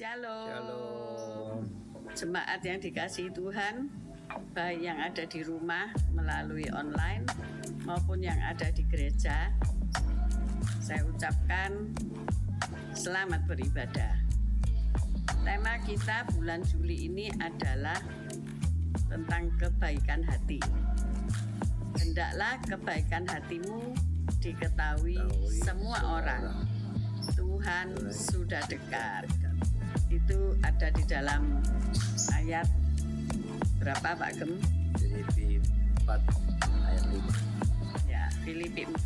Shalom. Jemaat yang dikasihi Tuhan, baik yang ada di rumah melalui online maupun yang ada di gereja, saya ucapkan selamat beribadah. Tema kita bulan Juli ini adalah tentang kebaikan hati. Hendaklah kebaikan hatimu diketahui semua orang. Tuhan sudah dekat. Itu ada di dalam ayat berapa Pak Gem? Filipi 4 ayat 5. Ya, Filipi 4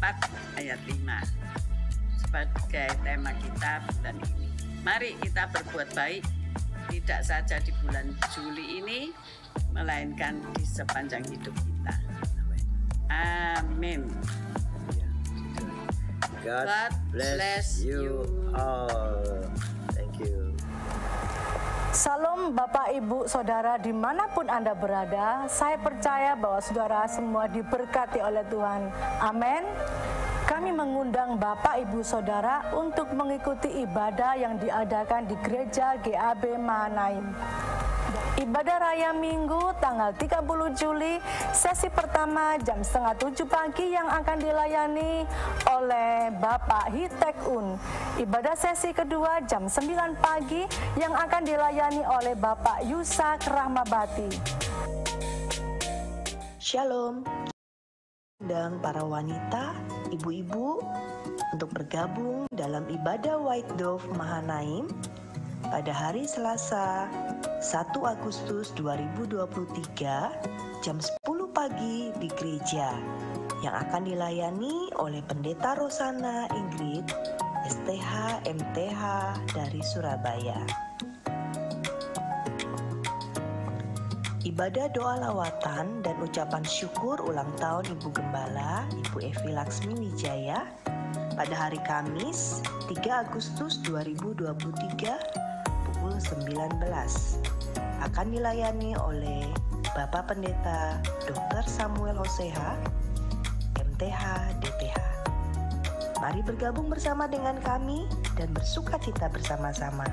ayat 5 sebagai tema kita bulan ini. Mari kita berbuat baik, tidak saja di bulan Juli ini, melainkan di sepanjang hidup kita. Amin. God bless you all. Thank you. Salam Bapak, Ibu, Saudara dimanapun Anda berada. Saya percaya bahwa saudara semua diberkati oleh Tuhan. Amin. Kami mengundang Bapak, Ibu, Saudara untuk mengikuti ibadah yang diadakan di Gereja GAB Mahanaim. Ibadah Raya Minggu tanggal 30 Juli, sesi pertama jam 6:30 pagi yang akan dilayani oleh Bapak Hitek Un. Ibadah sesi kedua jam 9 pagi yang akan dilayani oleh Bapak Yusak Rahmabati. Shalom. Dan para wanita, ibu-ibu untuk bergabung dalam ibadah White Dove Mahanaim pada hari Selasa 1 Agustus 2023 jam 10 pagi di gereja yang akan dilayani oleh Pendeta Rosana Ingrid STH MTH dari Surabaya. Ibadah doa lawatan dan ucapan syukur ulang tahun Ibu Gembala, Ibu Evi Laksmi Wijaya pada hari Kamis 3 Agustus 2023 pukul 19 akan dilayani oleh Bapak Pendeta Dr. Samuel Hoseha, MTH DPH. Mari bergabung bersama dengan kami dan bersukacita bersama-sama.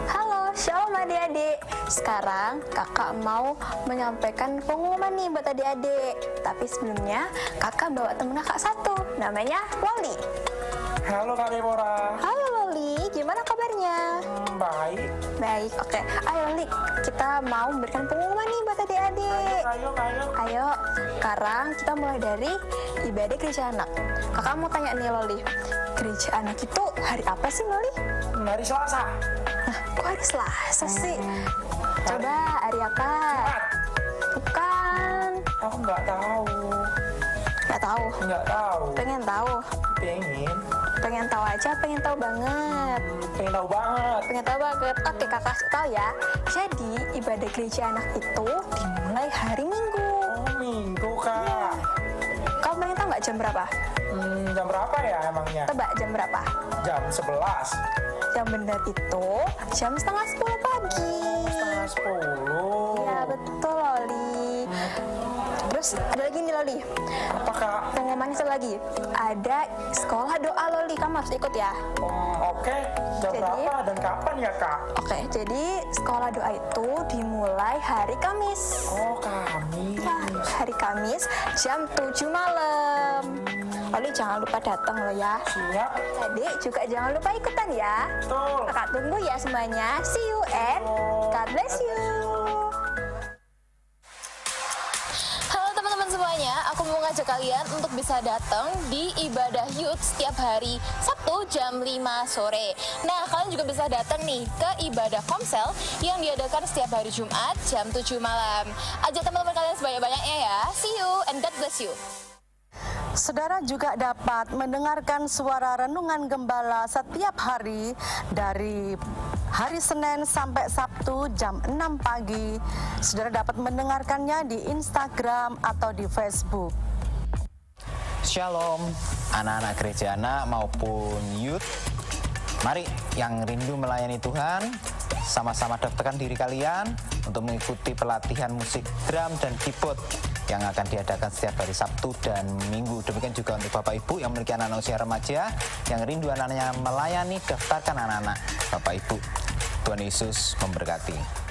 Halo, shalom adik-adik. Sekarang kakak mau menyampaikan pengumuman nih buat adik-adik. Tapi sebelumnya kakak bawa temen kakak satu, namanya Loli. Halo Kak Deborah. Halo Loli, gimana kabarnya? Baik. Baik, oke. Ayo Loli, kita mau memberikan pengumuman nih buat adik-adik. Ayo, sekarang kita mulai dari ibadah gereja anak. Kakak mau tanya nih Loli, gereja anak itu hari apa sih Loli? Hari Selasa. Nah, kok hari Selasa sih? Coba hari apa? Jumat. Bukan. Aku nggak tahu. Nggak tahu? Nggak tahu. Pengen tahu? Pengen tahu aja, pengen tahu banget. Pengen tahu banget. Pengen tahu banget. Oke, kakak tahu ya. Jadi, ibadah gereja anak itu dimulai hari Minggu. Oh, Minggu, Kak. Kamu pengen tahu nggak jam berapa? Jam berapa ya emangnya? Coba jam berapa? Jam 11. Yang benar itu jam 9:30 pagi. 9:30. Ya, betul, Loli. Terus ada lagi nih, Loli. Apa, Kak? Pengumuman satu lagi. Ada sekolah doa, Loli. Kamu harus ikut ya. Oke. Jam berapa dan kapan ya, Kak? Oke, jadi sekolah doa itu dimulai hari Kamis. Oh, Kamis. Ya, hari Kamis jam 7 malam. Loli jangan lupa datang loh ya. Siap. Adik juga jangan lupa ikutan ya. Betul. Kakak tunggu ya semuanya. See you and God bless you. Halo teman-teman semuanya, aku mau ngajak kalian untuk bisa datang di ibadah youth setiap hari Sabtu jam 5 sore. Nah, kalian juga bisa datang nih ke ibadah komsel yang diadakan setiap hari Jumat jam 7 malam. Ajak teman-teman kalian sebanyak-banyaknya ya. See you and God bless you. Saudara juga dapat mendengarkan suara renungan gembala setiap hari dari hari Senin sampai Sabtu jam 6 pagi. Saudara dapat mendengarkannya di Instagram atau di Facebook. Shalom, anak-anak gereja anak maupun youth. Mari yang rindu melayani Tuhan, sama-sama daftarkan diri kalian untuk mengikuti pelatihan musik drum dan keyboard yang akan diadakan setiap hari Sabtu dan Minggu. Demikian juga untuk Bapak Ibu yang memiliki anak usia remaja, yang rindu anaknya melayani, daftarkan anak-anak Bapak Ibu. Tuhan Yesus memberkati.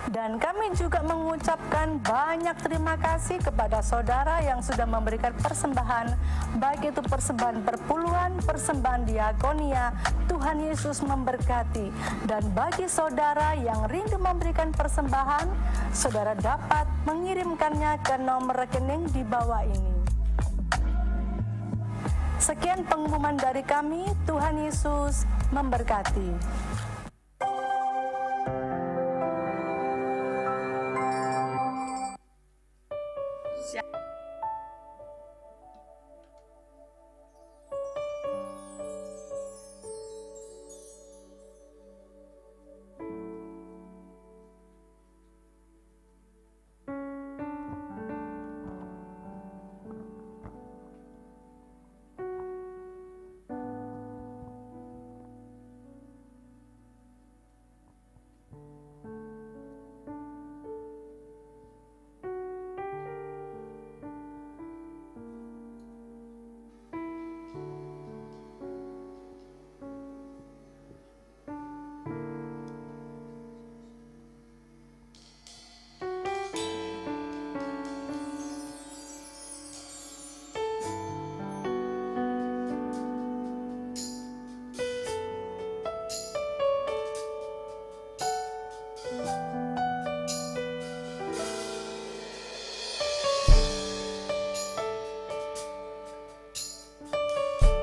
Dan kami juga mengucapkan banyak terima kasih kepada saudara yang sudah memberikan persembahan, baik itu persembahan perpuluhan, persembahan diakonia. Tuhan Yesus memberkati. Dan bagi saudara yang rindu memberikan persembahan, saudara dapat mengirimkannya ke nomor rekening di bawah ini. Sekian pengumuman dari kami. Tuhan Yesus memberkati.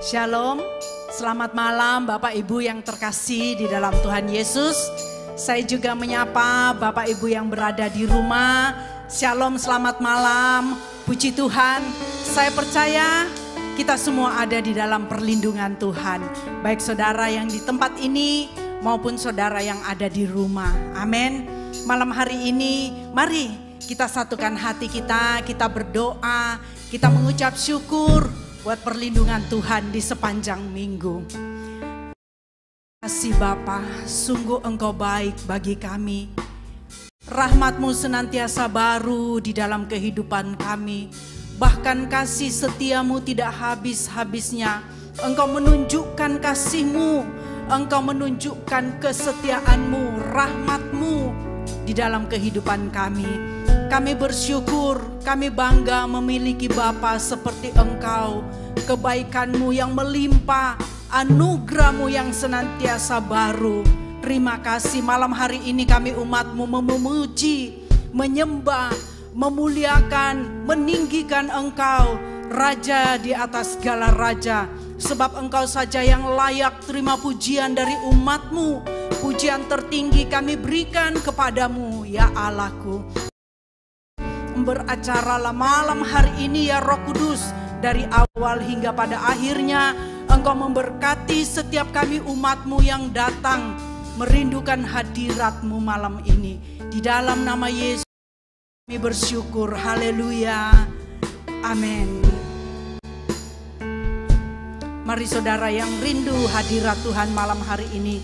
Shalom, selamat malam Bapak Ibu yang terkasih di dalam Tuhan Yesus. Saya juga menyapa Bapak Ibu yang berada di rumah. Shalom, selamat malam, puji Tuhan. Saya percaya kita semua ada di dalam perlindungan Tuhan. Baik saudara yang di tempat ini maupun saudara yang ada di rumah. Amin. Malam hari ini mari kita satukan hati kita berdoa, kita mengucap syukur buat perlindungan Tuhan di sepanjang minggu. Kasih Bapa, sungguh Engkau baik bagi kami. Rahmat-Mu senantiasa baru di dalam kehidupan kami. Bahkan kasih setia-Mu tidak habis-habisnya. Engkau menunjukkan kasih-Mu, Engkau menunjukkan kesetiaan-Mu, rahmat-Mu di dalam kehidupan kami. Kami bersyukur, kami bangga memiliki Bapa seperti Engkau. Kebaikan-Mu yang melimpah, anugerah-Mu yang senantiasa baru. Terima kasih malam hari ini kami umat-Mu memuji, menyembah, memuliakan, meninggikan Engkau, Raja di atas segala raja. Sebab Engkau saja yang layak terima pujian dari umat-Mu. Pujian tertinggi kami berikan kepadamu, ya Allahku. Beracara malam hari ini ya Roh Kudus, dari awal hingga pada akhirnya Engkau memberkati setiap kami umat-Mu yang datang merindukan hadirat-Mu malam ini. Di dalam nama Yesus kami bersyukur, haleluya, amin. Mari saudara yang rindu hadirat Tuhan malam hari ini,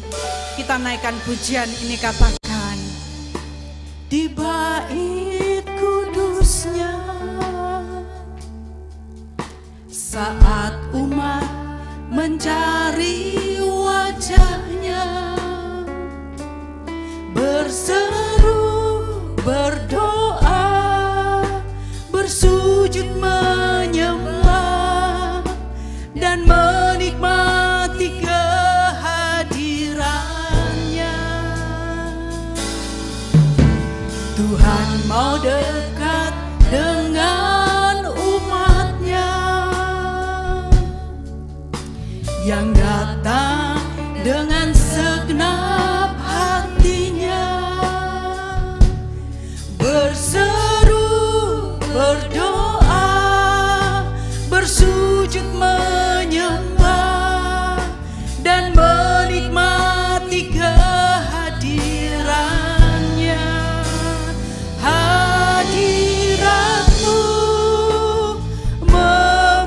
kita naikkan pujian ini, katakan di bait kudusnya. Saat umat mencari wajahnya, berseru, berdoa, bersujud menyembah, dan menikmati kehadirannya. Tuhan mau dekat dengan umatnya yang datang dengan segenap hatinya, berseru, berdoa, bersujud menyembah, dan menikmati kehadirannya. Hadirat-Mu memenuhiku,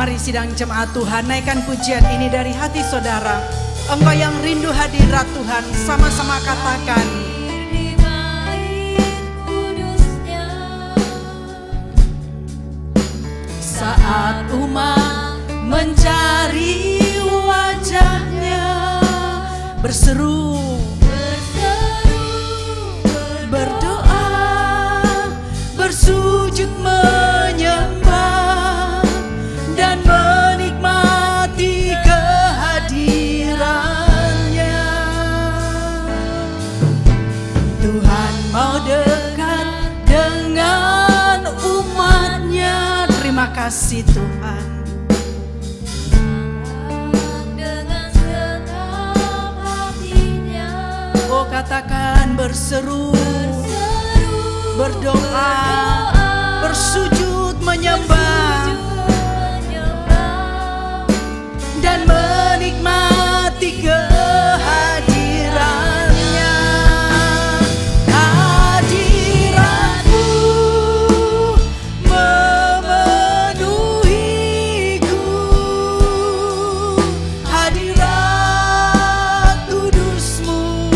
Mari sidang jemaat Tuhan, naikkan pujian ini dari hati saudara. Engkau yang rindu hadirat Tuhan, sama-sama katakan. Saat umat mencari wajahnya, berseru, berdoa, bersujud menyembah dan menikmati kehadirannya. Tuhan mau dekat dengan umatnya. Terima kasih Tuhan. Oh, katakan berseru, berdoa, bersujud menyembah dan menikmati kehadirannya. Hadiratmu memenuhiku, hadirat kudusmu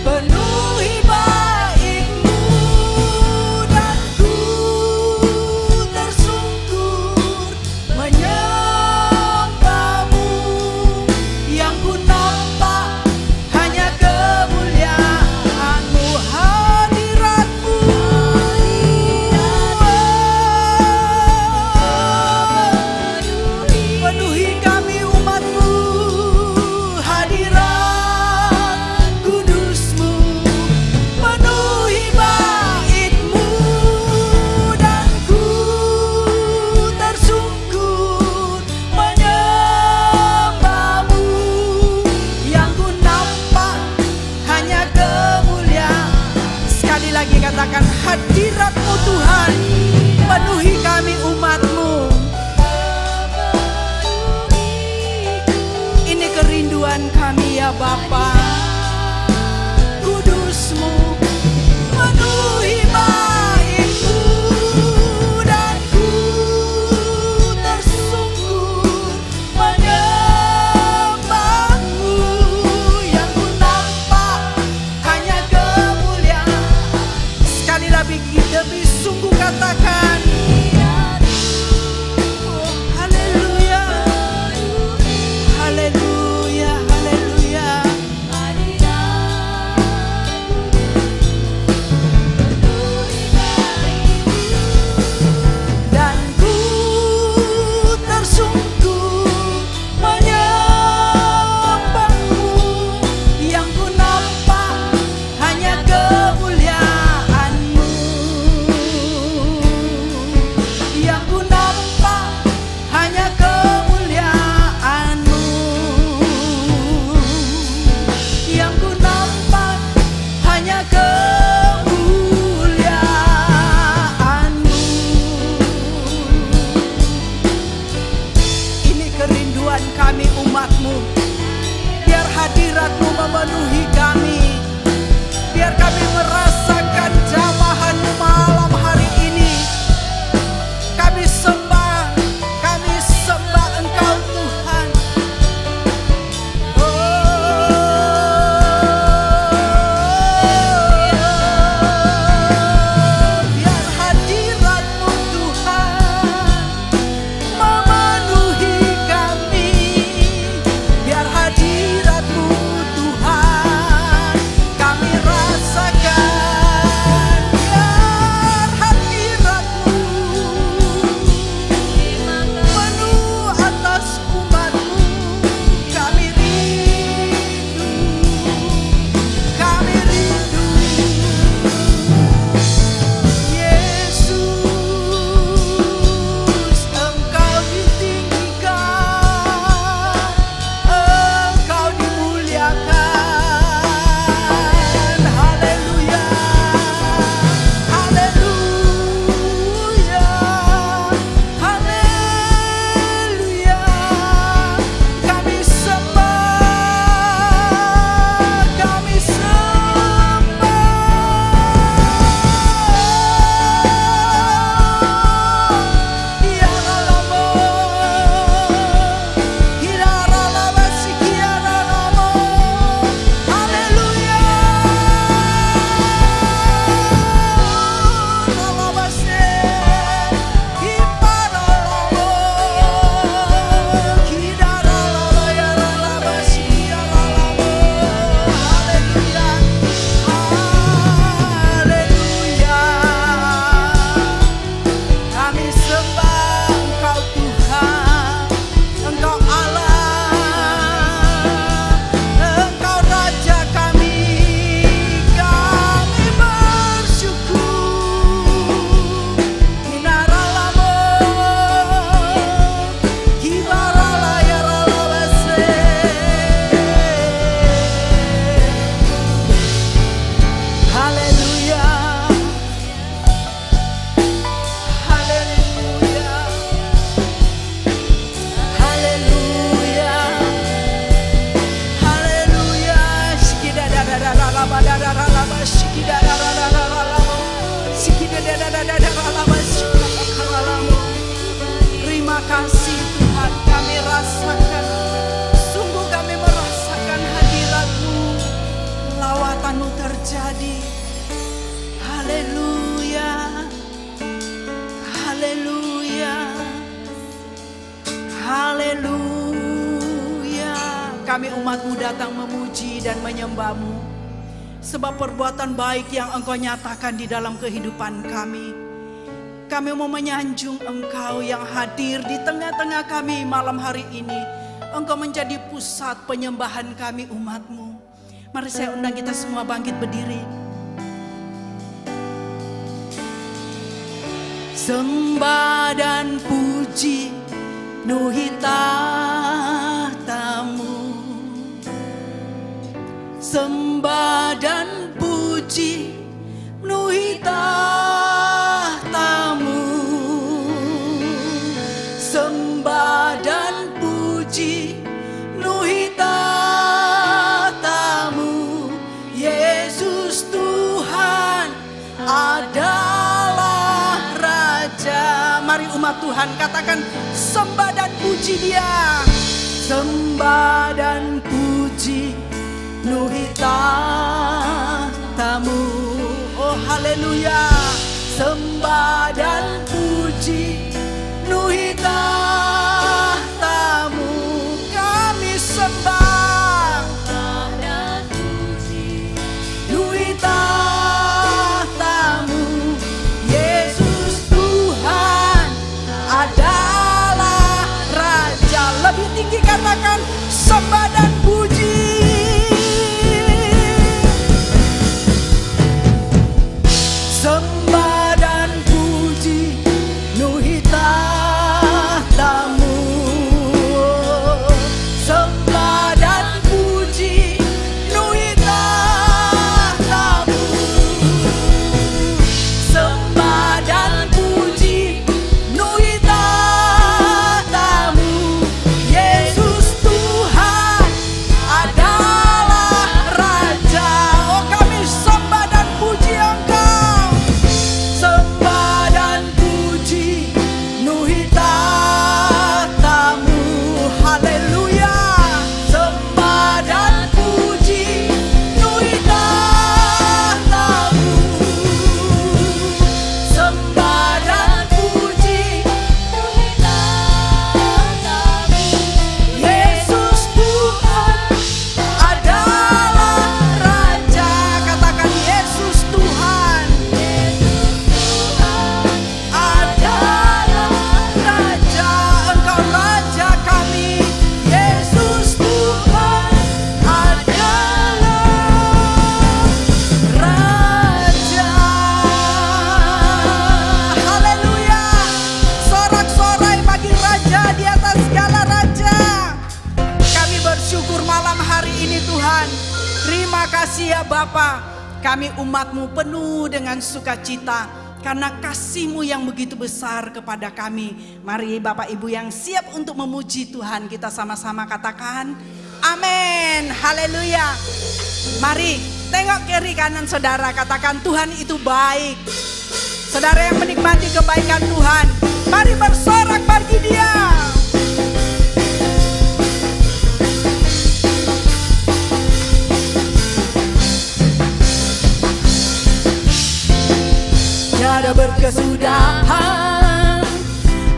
penuhi baikmu, dan ku kami umat-Mu datang memuji dan menyembah-Mu. Sebab perbuatan baik yang Engkau nyatakan di dalam kehidupan kami. Kami mau menyanjung Engkau yang hadir di tengah-tengah kami malam hari ini. Engkau menjadi pusat penyembahan kami umat-Mu. Mari saya undang kita semua bangkit berdiri. Sembah dan puji penuhi tahta-Mu. Sembah dan puji penuhi tahta-Mu. Sembah dan puji penuhi tahta-Mu. Yesus Tuhan adalah Raja. Mari umat Tuhan katakan sembah dan puji Dia. Sembah dan puji penuhi tahta-Mu. Oh haleluya. Sembah dan puji penuhi tahta-Mu. Kami sembah dan puji penuhi tahta-Mu. Yesus Tuhan adalah Raja. Lebih tinggi katakan sembah dan puji. Sembah dan puji penuhi tahta-Mu. Sembah dan puji penuhi tahta-Mu. Sembah dan puji penuhi tahta-Mu. Yesus Tuhan adalah Raja. Oh kami sembah dan puji Engkau. Sembah dan puji penuhi tahta-Mu. Haleluya. Sembah dan puji penuhi tahta-Mu. Sembah dan puji penuhi tahta-Mu. Yesus Tuhan adalah Raja. Katakan Yesus Tuhan. Adalah Raja, Engkau Raja kami. Yesus Tuhan adalah Raja. Haleluya. Sorak-sorai bagi Raja di atas segala raja. Kami bersyukur malam hari ini Tuhan. Terima kasih ya Bapa. Kami umat-Mu penuh dengan sukacita karena kasih-Mu yang begitu besar kepada kami. Mari Bapak Ibu yang siap untuk memuji Tuhan, kita sama-sama katakan amin. Haleluya. Mari tengok kiri kanan saudara, katakan Tuhan itu baik. Saudara yang menikmati kebaikan Tuhan, mari bersorak bagi Dia. Tiada berkesudahan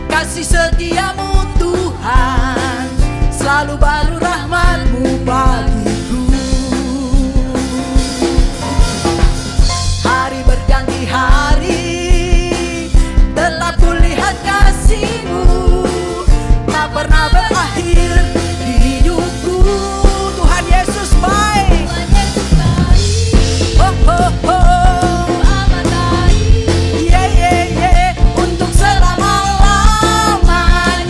kasih setia-Mu Tuhan, selalu baru rahmat-Mu bagiku. Hari berganti hari, tetap kulihat kasih-Mu, tak pernah berakhir di hidupku. Tuhan Yesus baik. Oh oh oh. Untuk selama-lamanya.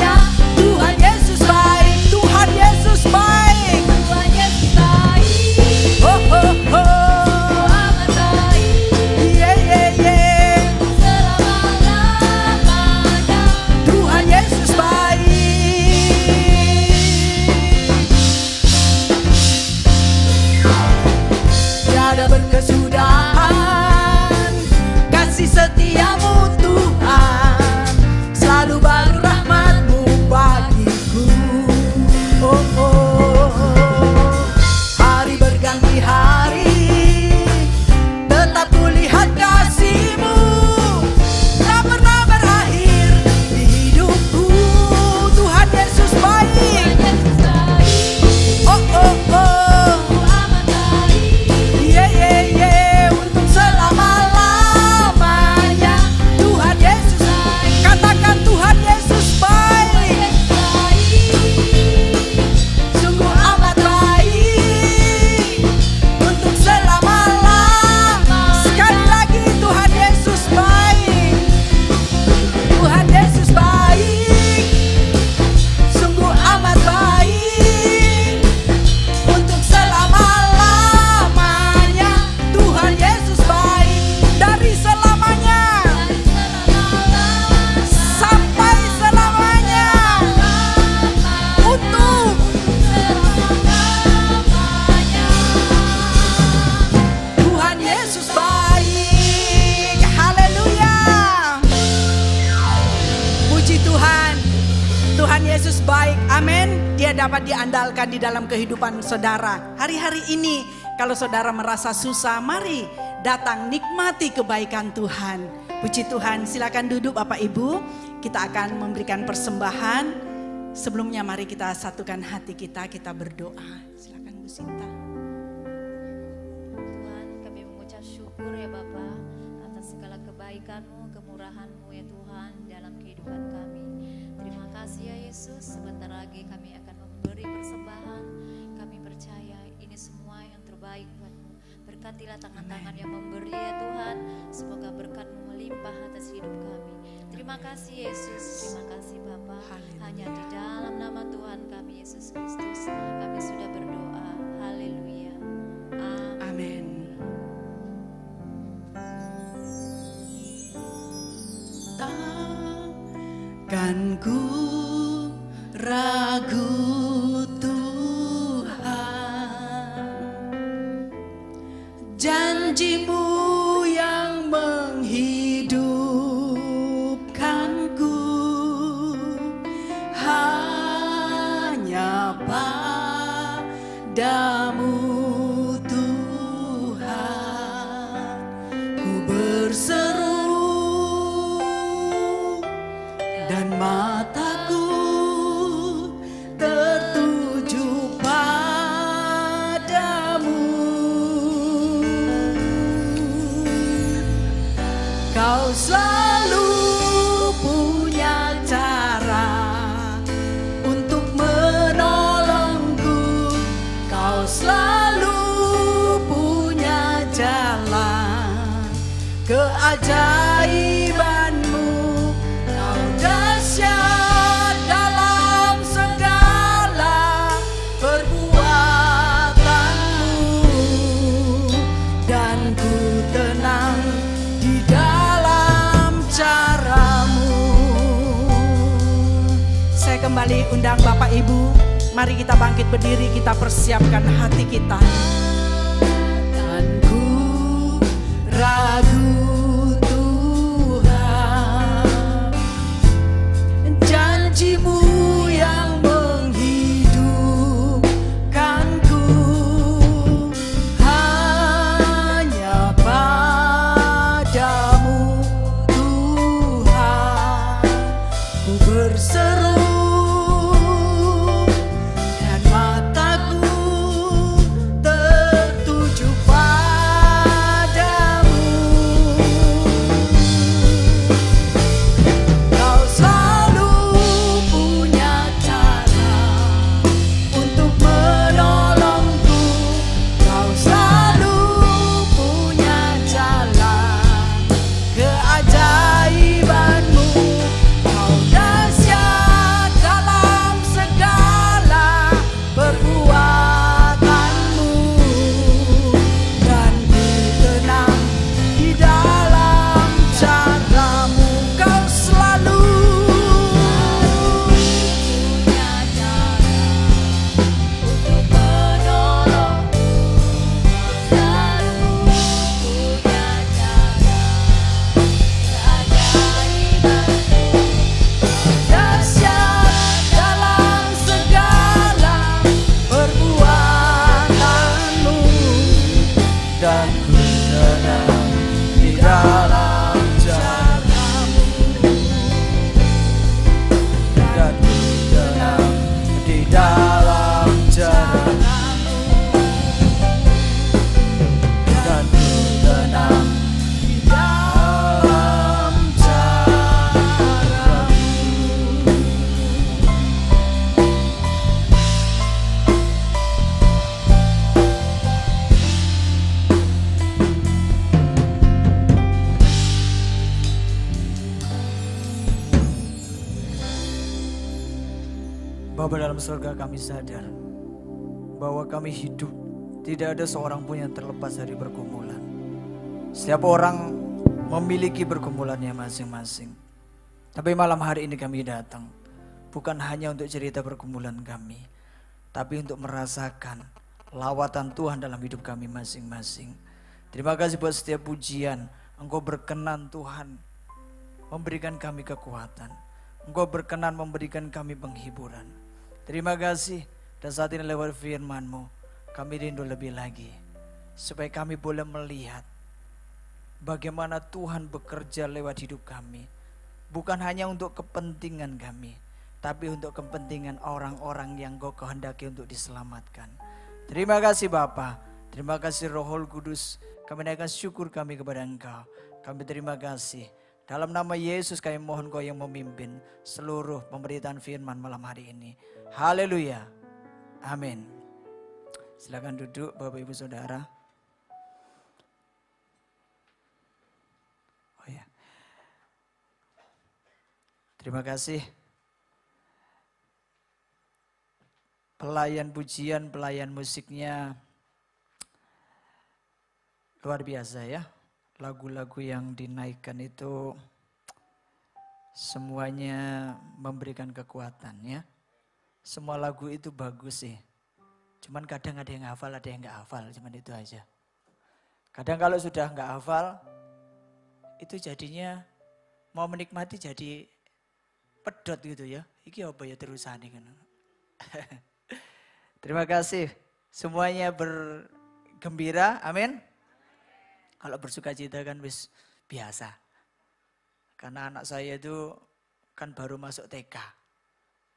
Tuhan Yesus baik, amin. Dia dapat diandalkan di dalam kehidupan saudara. Hari-hari ini kalau saudara merasa susah, mari datang nikmati kebaikan Tuhan. Puji Tuhan, silakan duduk Bapak Ibu. Kita akan memberikan persembahan. Sebelumnya mari kita satukan hati kita berdoa. Silakan Bu Sinta. Tuhan, kami mengucap syukur ya Bapa atas segala kebaikan-Mu, kemurahan-Mu ya Tuhan dalam kehidupan kami. Terima kasih ya Yesus, sebentar lagi kami akan memberi persembahan. Kami percaya ini semua yang terbaik buat-Mu. Berkatilah tangan-tangan yang memberi ya Tuhan, semoga berkat-Mu melimpah atas hidup kami. Terima kasih Yesus, terima kasih Bapa. Hanya di dalam nama Tuhan kami Yesus Kristus kami sudah berdoa. Haleluya. Amin. Takkan ku ragu Tuhan, janji-Mu yang menghidupkanku, hanya padamu Tuhan ku berseru dan mataku tertuju padamu. Kau selalu punya cara untuk menolongku. Kau selalu punya jalan keajaiban-Mu. Kau dahsyat dalam segala perbuatan-Mu, dan ku tenang di dalam cara-Mu. Saya kembali undang Bapak Ibu, mari kita bangkit berdiri, kita persiapkan hati kita. Dan ku ragu Tuhan, janji-Mu yang menghidupkanku, hanya padamu Tuhan ku berseru dan mataku tertuju padamu. Kau selalu punya cara untuk menolongku. Kau selalu punya jalan keajaiban-Mu. Kau dahsyat dalam segala perbuatan-Mu, dan ku tenang di dalam cara-Mu. Kau selalu punya cara untuk menolongku. Selalu punya cara keajaiban-Mu. Dahsyat dalam segala perbuatan-Mu, dan ku tenang di dalam cara-Mu. Dan ku tenang di dalam cara-Mu. Dan ku tenang di dalam cara-Mu. Bapa dalam surga, kami sadar bahwa kami hidup tidak ada seorang pun yang terlepas dari pergumulan. Setiap orang memiliki pergumulannya masing-masing. Tapi malam hari ini kami datang bukan hanya untuk cerita pergumulan kami, tapi untuk merasakan lawatan Tuhan dalam hidup kami masing-masing. Terima kasih buat setiap pujian. Engkau berkenan Tuhan memberikan kami kekuatan Engkau berkenan memberikan kami penghiburan. Terima kasih. Dan saat ini lewat firman-Mu, kami rindu lebih lagi. Supaya kami boleh melihat bagaimana Tuhan bekerja lewat hidup kami. Bukan hanya untuk kepentingan kami, tapi untuk kepentingan orang-orang yang Engkau kehendaki untuk diselamatkan. Terima kasih Bapa. Terima kasih Roh Kudus. Kami naikkan syukur kami kepada Engkau. Kami terima kasih. Dalam nama Yesus kami mohon Kau yang memimpin seluruh pemberitaan firman malam hari ini. Haleluya. Amin. Silakan duduk Bapak Ibu Saudara. Oh ya. Terima kasih. Pelayan pujian, pelayan musiknya luar biasa ya. Lagu-lagu yang dinaikkan itu semuanya memberikan kekuatan ya. Semua lagu itu bagus sih. Cuman kadang ada yang hafal, ada yang gak hafal. Cuman itu aja. Kadang kalau sudah gak hafal, itu jadinya mau menikmati jadi pedot gitu ya. Iki apa ya terusan kan. Terima kasih. Semuanya bergembira. Amin. Kalau bersuka cita kan wis biasa. Karena anak saya itu kan baru masuk TK.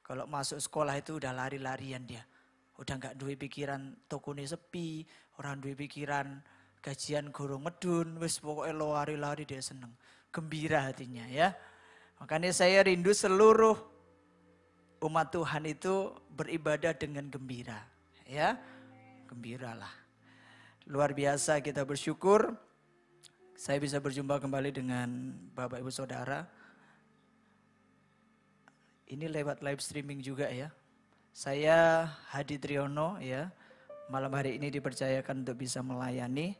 Kalau masuk sekolah itu udah lari-larian dia. Udah gak duwe pikiran tokone sepi. Orang duwe pikiran gajian gorong medun. Wis pokoknya lari-lari dia seneng. Gembira hatinya ya. Makanya saya rindu seluruh umat Tuhan itu beribadah dengan gembira. Ya, gembiralah. Luar biasa kita bersyukur. Saya bisa berjumpa kembali dengan Bapak Ibu Saudara. Ini lewat live streaming juga ya. Saya Hadi Triyono ya. Malam hari ini dipercayakan untuk bisa melayani.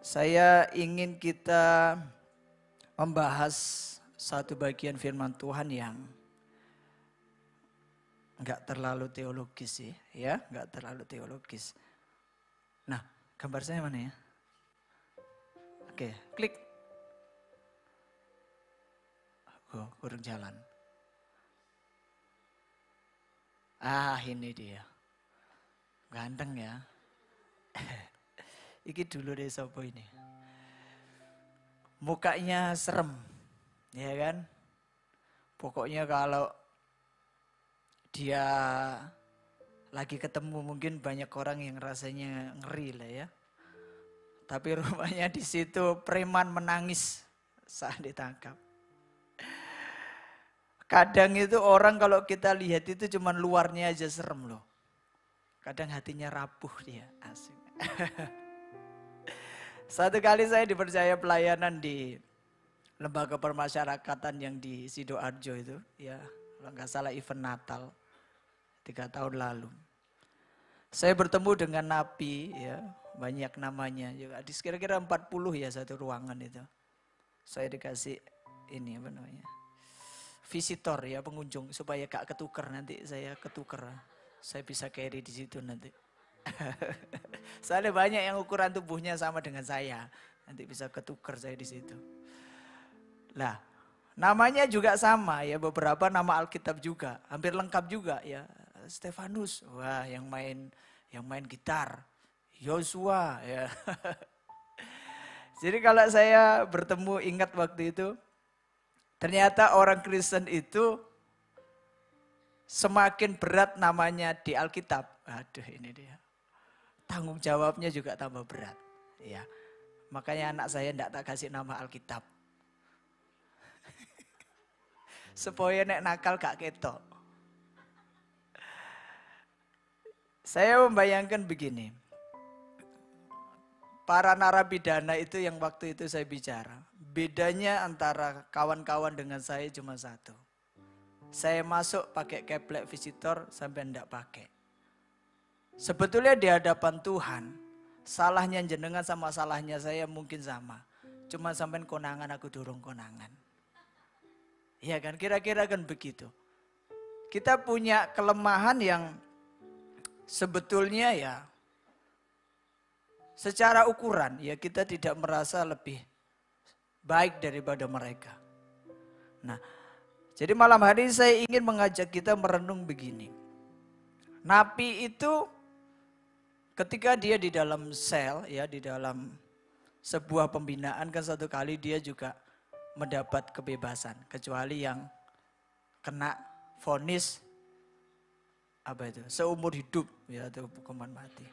Saya ingin kita membahas satu bagian firman Tuhan yang enggak terlalu teologis sih ya. Enggak terlalu teologis. Nah, gambar saya mana ya? Oke, klik. Oh, kurang jalan. Ah, ini dia. Ganteng ya. Iki dulu deh sopo ini. Mukanya serem. Ya kan? Pokoknya kalau dia lagi ketemu mungkin banyak orang yang rasanya ngeri lah ya. Tapi rupanya di situ preman menangis saat ditangkap. Kadang itu orang kalau kita lihat itu cuman luarnya aja serem loh. Kadang hatinya rapuh dia, asik. Satu kali saya dipercaya pelayanan di lembaga permasyarakatan yang di Sidoarjo itu. Ya, kalau nggak salah event Natal 3 tahun lalu. Saya bertemu dengan napi ya, banyak namanya juga. Kira-kira 40 ya satu ruangan itu. Saya dikasih ini apa namanya? Visitor ya, pengunjung supaya gak ketuker nanti saya ketuker. Saya bisa carry di situ nanti. Soalnya banyak yang ukuran tubuhnya sama dengan saya. Nanti bisa ketuker saya di situ. Lah, namanya juga sama ya, beberapa nama Alkitab juga, hampir lengkap juga ya. Stefanus, wah yang main gitar. Yosua ya. Jadi kalau saya bertemu ingat waktu itu, ternyata orang Kristen itu semakin berat namanya di Alkitab. Aduh ini dia. Tanggung jawabnya juga tambah berat. Ya. Makanya anak saya enggak tak kasih nama Alkitab. Supaya nek nakal gak ketok. Saya membayangkan begini. Para narapidana itu yang waktu itu saya bicara. Bedanya antara kawan-kawan dengan saya cuma satu. Saya masuk pakai keplek visitor sampai enggak pakai. Sebetulnya di hadapan Tuhan, salahnya jenengan sama salahnya saya mungkin sama. Cuma sampai konangan aku dorong konangan. Iya kan, kira-kira kan begitu. Kita punya kelemahan yang sebetulnya ya secara ukuran ya kita tidak merasa lebih baik daripada mereka. Nah, jadi malam hari ini saya ingin mengajak kita merenung begini. Napi itu ketika dia di dalam sel, ya di dalam sebuah pembinaan kan satu kali dia juga mendapat kebebasan. Kecuali yang kena vonis apa itu seumur hidup ya atau hukuman mati.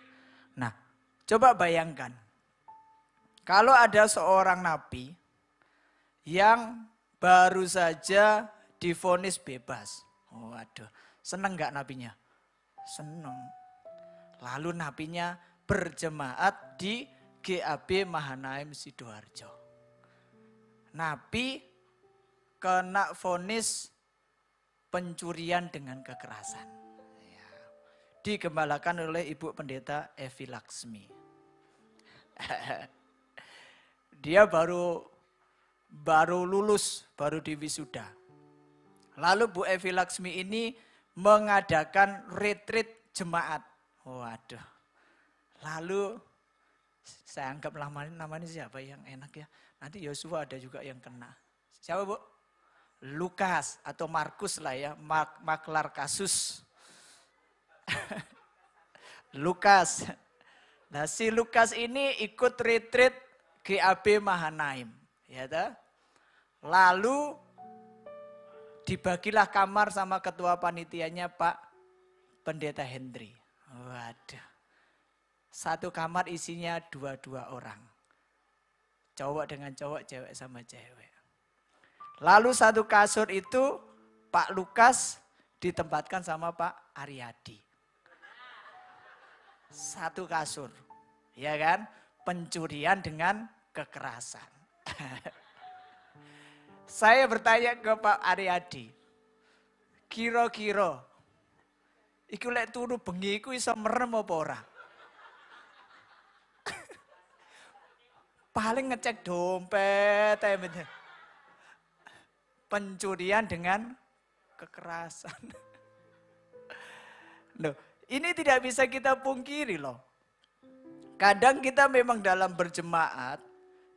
Nah, coba bayangkan kalau ada seorang napi yang baru saja divonis bebas. Oh, aduh, seneng nggak napinya? Seneng. Lalu napinya berjemaat di GAB Mahanaim Sidoarjo. Napi kena vonis pencurian dengan kekerasan. Ya. Digembalakan oleh Ibu Pendeta Evi Laksmi. Dia baru lulus, baru diwisuda. Lalu Bu Evi Laksmi ini mengadakan retreat jemaat. Waduh. Lalu saya anggap namanya siapa yang enak ya. Nanti Yosua ada juga yang kena. Siapa Bu? Lukas atau Markus lah ya, maklar kasus. Lukas. Nah si Lukas ini ikut retreat GAB Mahanaim. Ya toh? Lalu dibagilah kamar sama ketua panitianya Pak Pendeta Hendri. Waduh. Satu kamar isinya 22 orang. Cowok dengan cowok, cewek sama cewek. Lalu satu kasur itu Pak Lukas ditempatkan sama Pak Aryadi. Satu kasur. Ya kan? Pencurian dengan kekerasan. Saya bertanya ke Pak Aryadi. Kira-kira iku lek turu bengi iku iso merem apa ora? Paling ngecek dompet pencurian dengan kekerasan. Loh, ini tidak bisa kita pungkiri loh. Kadang kita memang dalam berjemaat,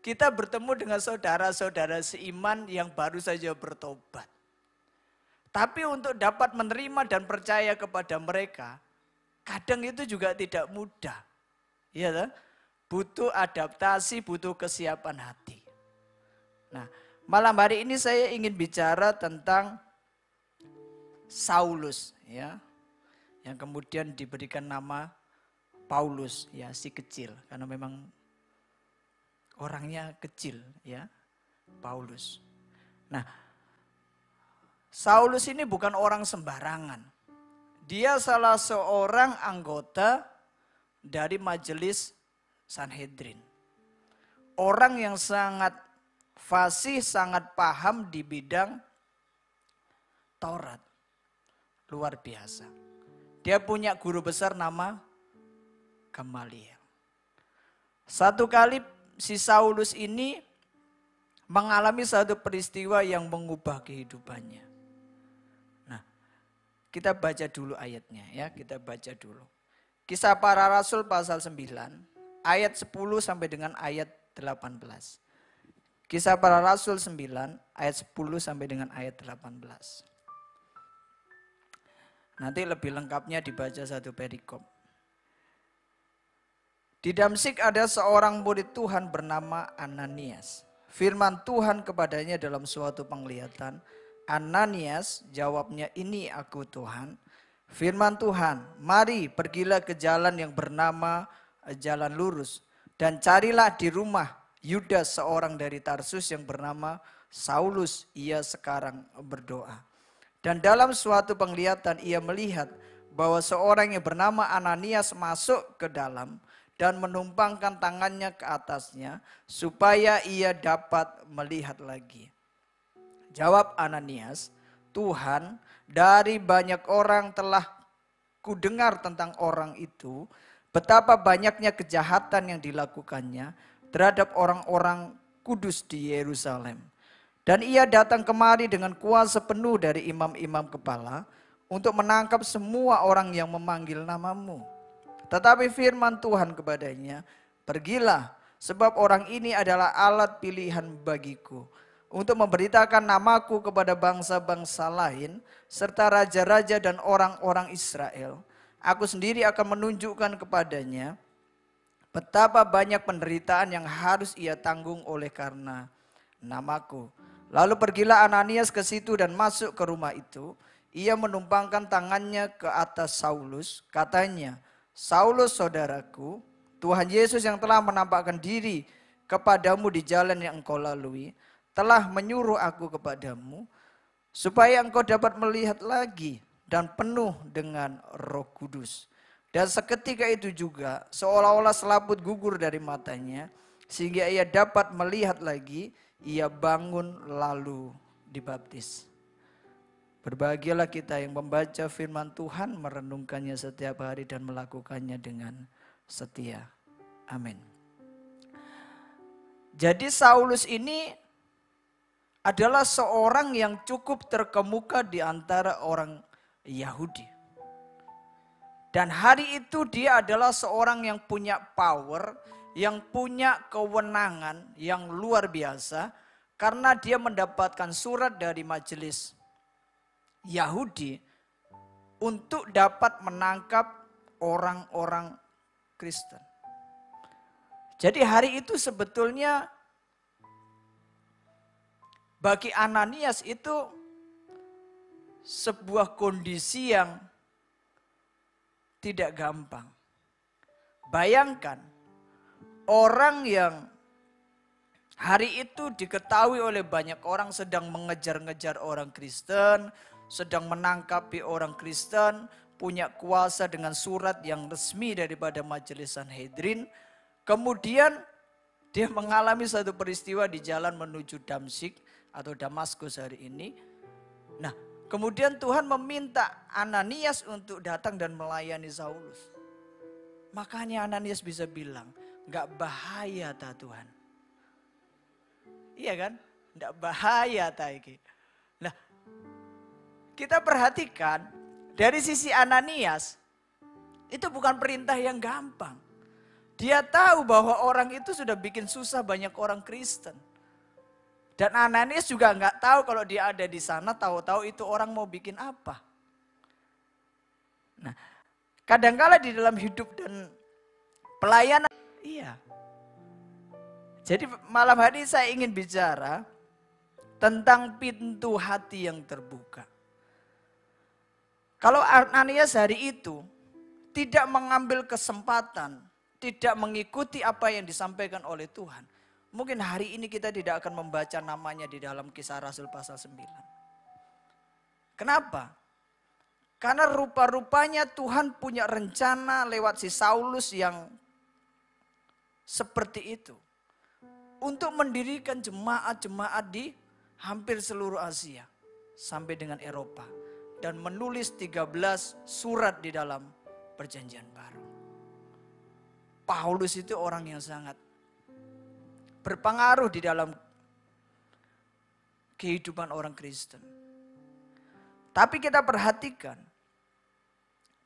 kita bertemu dengan saudara-saudara seiman yang baru saja bertobat. Tapi untuk dapat menerima dan percaya kepada mereka, kadang itu juga tidak mudah. Iya kan? Butuh adaptasi, butuh kesiapan hati. Nah, malam hari ini saya ingin bicara tentang Saulus, ya, yang kemudian diberikan nama Paulus, ya, si kecil, karena memang orangnya kecil, ya, Paulus. Nah, Saulus ini bukan orang sembarangan. Dia salah seorang anggota dari majelis Sanhedrin. Orang yang sangat fasih, sangat paham di bidang Taurat. Luar biasa. Dia punya guru besar nama Gamaliel. Satu kali si Saulus ini mengalami satu peristiwa yang mengubah kehidupannya. Nah, kita baca dulu ayatnya ya, kita baca dulu. Kisah Para Rasul pasal 9, ayat 10 sampai dengan ayat 18. Kisah Para Rasul 9, ayat 10 sampai dengan ayat 18. Nanti lebih lengkapnya dibaca satu perikop. Di Damsyik ada seorang murid Tuhan bernama Ananias. Firman Tuhan kepadanya dalam suatu penglihatan. Ananias, jawabnya, ini aku Tuhan. Firman Tuhan, mari pergilah ke jalan yang bernama Jalan Lurus. Dan carilah di rumah Yudas seorang dari Tarsus yang bernama Saulus. Ia sekarang berdoa. Dan dalam suatu penglihatan ia melihat bahwa seorang yang bernama Ananias masuk ke dalam dan menumpangkan tangannya ke atasnya supaya ia dapat melihat lagi. Jawab Ananias, Tuhan, dari banyak orang telah kudengar tentang orang itu, betapa banyaknya kejahatan yang dilakukannya terhadap orang-orang kudus di Yerusalem. Dan ia datang kemari dengan kuasa penuh dari imam-imam kepala untuk menangkap semua orang yang memanggil namamu. Tetapi firman Tuhan kepadanya, pergilah, sebab orang ini adalah alat pilihan bagiku untuk memberitakan namaku kepada bangsa-bangsa lain, serta raja-raja dan orang-orang Israel. Aku sendiri akan menunjukkan kepadanya betapa banyak penderitaan yang harus ia tanggung oleh karena namaku. Lalu pergilah Ananias ke situ dan masuk ke rumah itu. Ia menumpangkan tangannya ke atas Saulus. Katanya, Saulus saudaraku, Tuhan Yesus yang telah menampakkan diri kepadamu di jalan yang engkau lalui, telah menyuruh aku kepadamu, supaya engkau dapat melihat lagi dan penuh dengan Roh Kudus. Dan seketika itu juga, seolah-olah selaput gugur dari matanya, sehingga ia dapat melihat lagi. Ia bangun lalu dibaptis. Berbahagialah kita yang membaca firman Tuhan, merenungkannya setiap hari dan melakukannya dengan setia. Amin. Jadi Saulus ini adalah seorang yang cukup terkemuka di antara orang Yahudi. Dan hari itu dia adalah seorang yang punya power, yang punya kewenangan yang luar biasa, karena dia mendapatkan surat dari majelis Yahudi untuk dapat menangkap orang-orang Kristen. Jadi hari itu sebetulnya bagi Ananias itu sebuah kondisi yang tidak gampang. Bayangkan orang yang hari itu diketahui oleh banyak orang sedang mengejar-ngejar orang Kristen, sedang menangkapi orang Kristen, punya kuasa dengan surat yang resmi daripada Majelis Sanhedrin. Kemudian dia mengalami satu peristiwa di jalan menuju Damsyik atau Damaskus hari ini. Nah, kemudian Tuhan meminta Ananias untuk datang dan melayani Saulus. Makanya Ananias bisa bilang, enggak bahaya ta Tuhan. Iya kan? Enggak bahaya ta iki. Nah, kita perhatikan dari sisi Ananias, itu bukan perintah yang gampang. Dia tahu bahwa orang itu sudah bikin susah banyak orang Kristen. Dan Ananias juga enggak tahu kalau dia ada di sana, tahu-tahu itu orang mau bikin apa. Nah, kadangkala di dalam hidup dan pelayanan, iya. Jadi malam hari ini saya ingin bicara tentang pintu hati yang terbuka. Kalau Ananias hari itu tidak mengambil kesempatan, tidak mengikuti apa yang disampaikan oleh Tuhan, mungkin hari ini kita tidak akan membaca namanya di dalam Kisah Rasul pasal 9. Kenapa? Karena rupa-rupanya Tuhan punya rencana lewat si Saulus yang seperti itu. Untuk mendirikan jemaat-jemaat di hampir seluruh Asia. Sampai dengan Eropa. Dan menulis 13 surat di dalam Perjanjian Baru. Paulus itu orang yang sangat berpengaruh di dalam kehidupan orang Kristen. Tapi kita perhatikan,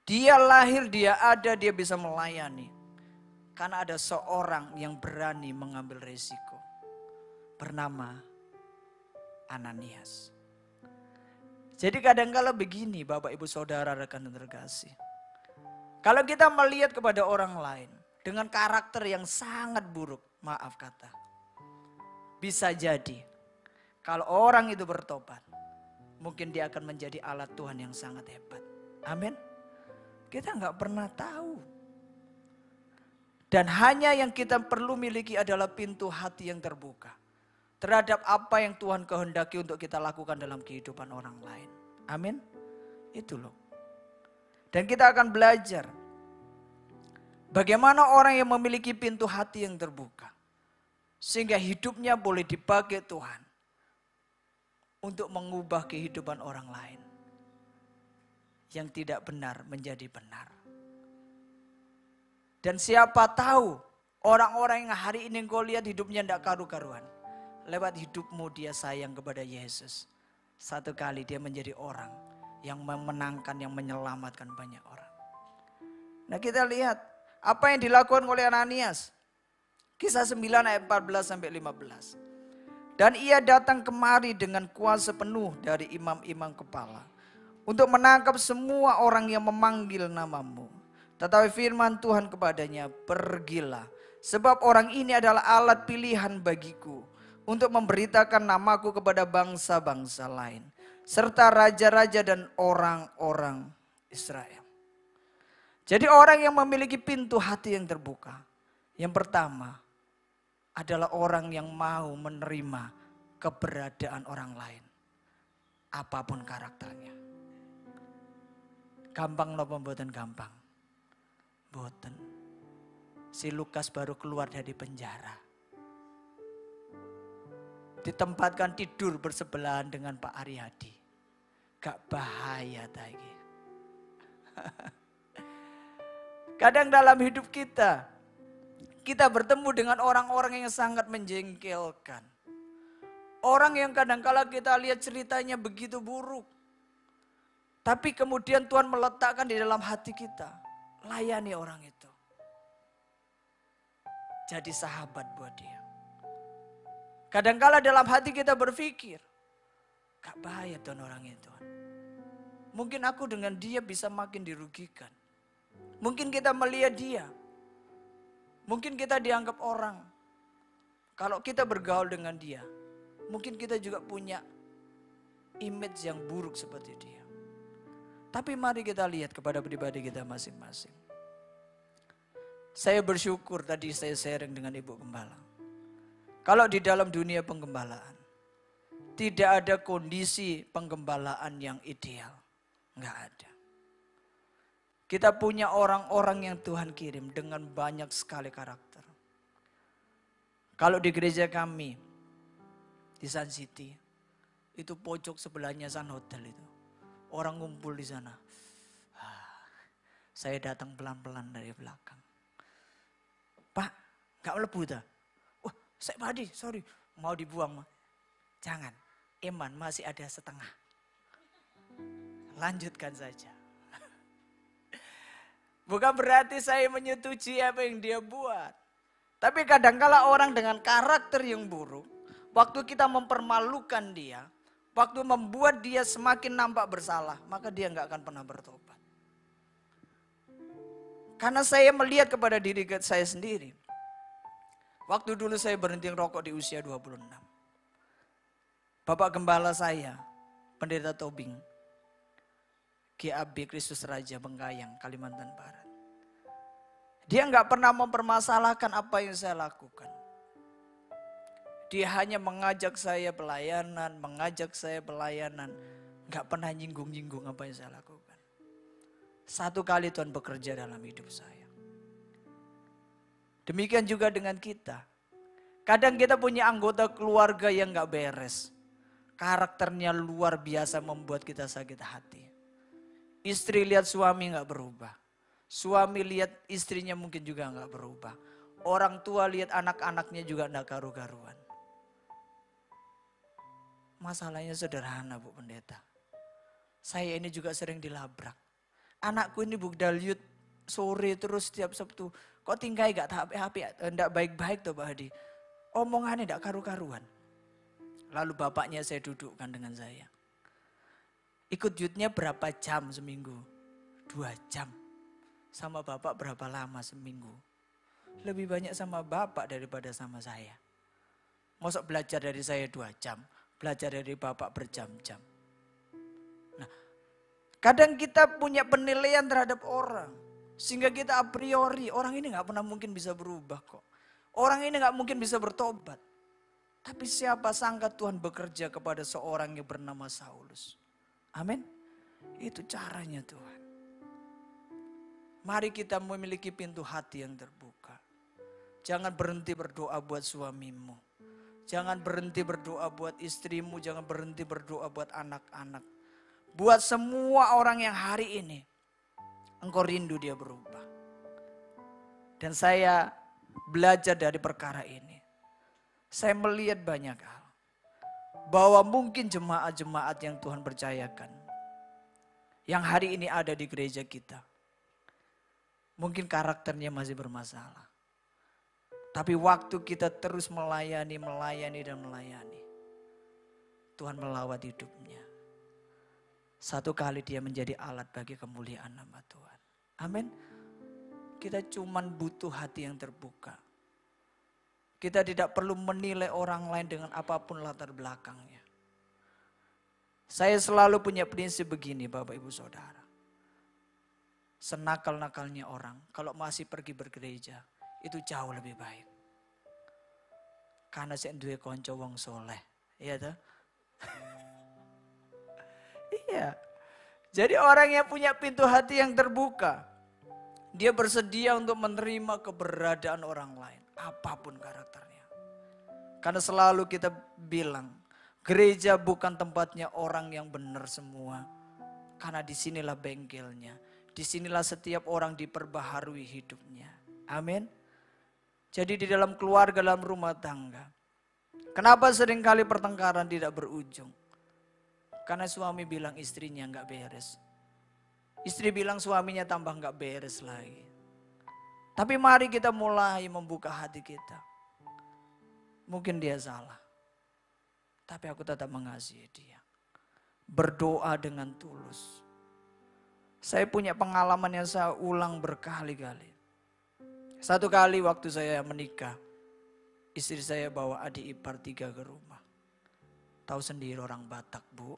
dia lahir, dia ada, dia bisa melayani. Karena ada seorang yang berani mengambil resiko. Bernama Ananias. Jadi kadang-kala begini Bapak Ibu Saudara rekan dan terkasih. Kalau kita melihat kepada orang lain dengan karakter yang sangat buruk, maaf kata. Bisa jadi kalau orang itu bertobat, mungkin dia akan menjadi alat Tuhan yang sangat hebat. Amin. Kita nggak pernah tahu. Dan hanya yang kita perlu miliki adalah pintu hati yang terbuka terhadap apa yang Tuhan kehendaki untuk kita lakukan dalam kehidupan orang lain. Amin. Itu loh. Dan kita akan belajar bagaimana orang yang memiliki pintu hati yang terbuka. Sehingga hidupnya boleh dipakai Tuhan untuk mengubah kehidupan orang lain. Yang tidak benar menjadi benar. Dan siapa tahu orang-orang yang hari ini engkau lihat hidupnya tidak karu-karuan. Lewat hidupmu dia sayang kepada Yesus. Satu kali dia menjadi orang yang memenangkan, yang menyelamatkan banyak orang. Nah kita lihat apa yang dilakukan oleh Ananias. Kisah 9 ayat 14 sampai 15. Dan ia datang kemari dengan kuasa penuh dari imam-imam kepala untuk menangkap semua orang yang memanggil namamu. Tetapi firman Tuhan kepadanya, pergilah, sebab orang ini adalah alat pilihan bagiku untuk memberitakan namaku kepada bangsa-bangsa lain, serta raja-raja dan orang-orang Israel. Jadi orang yang memiliki pintu hati yang terbuka, yang pertama adalah orang yang mau menerima keberadaan orang lain, apapun karakternya. Gampang napa mboten gampang? Mboten. Si Lukas baru keluar dari penjara, ditempatkan tidur bersebelahan dengan Pak Aryadi. Gak bahaya tadi. Kadang dalam hidup kita bertemu dengan orang-orang yang sangat menjengkelkan. Orang yang kadang-kala kita lihat ceritanya begitu buruk. Tapi kemudian Tuhan meletakkan di dalam hati kita. Layani orang itu. Jadi sahabat buat dia. Kadang-kala dalam hati kita berpikir, gak bahaya Tuhan orang itu. Mungkin aku dengan dia bisa makin dirugikan. Mungkin kita melihat dia. Mungkin kita dianggap orang. Kalau kita bergaul dengan dia, mungkin kita juga punya image yang buruk seperti dia. Tapi mari kita lihat kepada pribadi kita masing-masing. Saya bersyukur tadi saya sharing dengan Ibu Gembala. Kalau di dalam dunia penggembalaan, tidak ada kondisi penggembalaan yang ideal. Enggak ada. Kita punya orang-orang yang Tuhan kirim dengan banyak sekali karakter. Kalau di gereja kami, di Sun City, itu pojok sebelahnya Sun Hotel itu. Orang ngumpul di sana. Saya datang pelan-pelan dari belakang. Pak, gak melebu dah. Wah, saya mandi, sorry. Mau dibuang. Jangan, iman masih ada setengah. Lanjutkan saja. Bukan berarti saya menyetujui apa yang dia buat. Tapi kadangkala orang dengan karakter yang buruk, waktu kita mempermalukan dia, waktu membuat dia semakin nampak bersalah, maka dia nggak akan pernah bertobat. Karena saya melihat kepada diri saya sendiri. Waktu dulu saya berhenti rokok di usia 26. Bapak Gembala saya, Pendeta Tobing, GAB Kristus Raja Bengkayang, Kalimantan Barat. Dia nggak pernah mempermasalahkan apa yang saya lakukan. Dia hanya mengajak saya pelayanan, nggak pernah nyinggung-nyinggung apa yang saya lakukan. Satu kali Tuhan bekerja dalam hidup saya. Demikian juga dengan kita. Kadang kita punya anggota keluarga yang nggak beres. Karakternya luar biasa membuat kita sakit hati. Istri lihat suami nggak berubah. Suami lihat istrinya mungkin juga nggak berubah. Orang tua lihat anak-anaknya juga nggak karu-karuan. Masalahnya sederhana Bu Pendeta. Saya ini juga sering dilabrak. Anakku ini Bu Dalyut sore terus setiap Sabtu. Kok tinggal gak enggak baik-baik tuh Pak Hadi. Omongannya enggak karu-karuan. Lalu bapaknya saya dudukkan dengan saya. Ikut yutnya berapa jam seminggu? 2 jam. Sama bapak berapa lama seminggu? Lebih banyak sama bapak daripada sama saya. Masa belajar dari saya 2 jam. Belajar dari bapak berjam-jam. Nah, kadang kita punya penilaian terhadap orang. Sehingga kita a priori, orang ini gak pernah mungkin bisa berubah kok. Orang ini gak mungkin bisa bertobat. Tapi siapa sangka Tuhan bekerja kepada seorang yang bernama Saulus. Amin. Itu caranya Tuhan. Mari kita memiliki pintu hati yang terbuka. Jangan berhenti berdoa buat suamimu. Jangan berhenti berdoa buat istrimu. Jangan berhenti berdoa buat anak-anak. Buat semua orang yang hari ini engkau rindu dia berubah. Dan saya belajar dari perkara ini. Saya melihat banyak hal. Bahwa mungkin jemaat-jemaat yang Tuhan percayakan. Yang hari ini ada di gereja kita. Mungkin karakternya masih bermasalah. Tapi waktu kita terus melayani. Tuhan melawat hidupnya. Satu kali dia menjadi alat bagi kemuliaan nama Tuhan. Amin. Kita cuman butuh hati yang terbuka. Kita tidak perlu menilai orang lain dengan apapun latar belakangnya. Saya selalu punya prinsip begini Bapak Ibu Saudara. Senakal-nakalnya orang kalau masih pergi bergereja itu jauh lebih baik. Karena saya duwe konco wong soleh. Iya toh? Iya. Jadi orang yang punya pintu hati yang terbuka. Dia bersedia untuk menerima keberadaan orang lain. Apapun karakternya. Karena selalu kita bilang. Gereja bukan tempatnya orang yang benar semua. Karena disinilah bengkelnya. Disinilah setiap orang diperbaharui hidupnya. Amin. Jadi di dalam keluarga, dalam rumah tangga. Kenapa seringkali pertengkaran tidak berujung? Karena suami bilang istrinya nggak beres. Istri bilang suaminya tambah nggak beres lagi. Tapi mari kita mulai membuka hati kita. Mungkin dia salah. Tapi aku tetap mengasihi dia. Berdoa dengan tulus. Saya punya pengalaman yang saya ulang berkali-kali. Satu kali waktu saya menikah, istri saya bawa adik ipar 3 ke rumah. Tahu sendiri orang Batak Bu,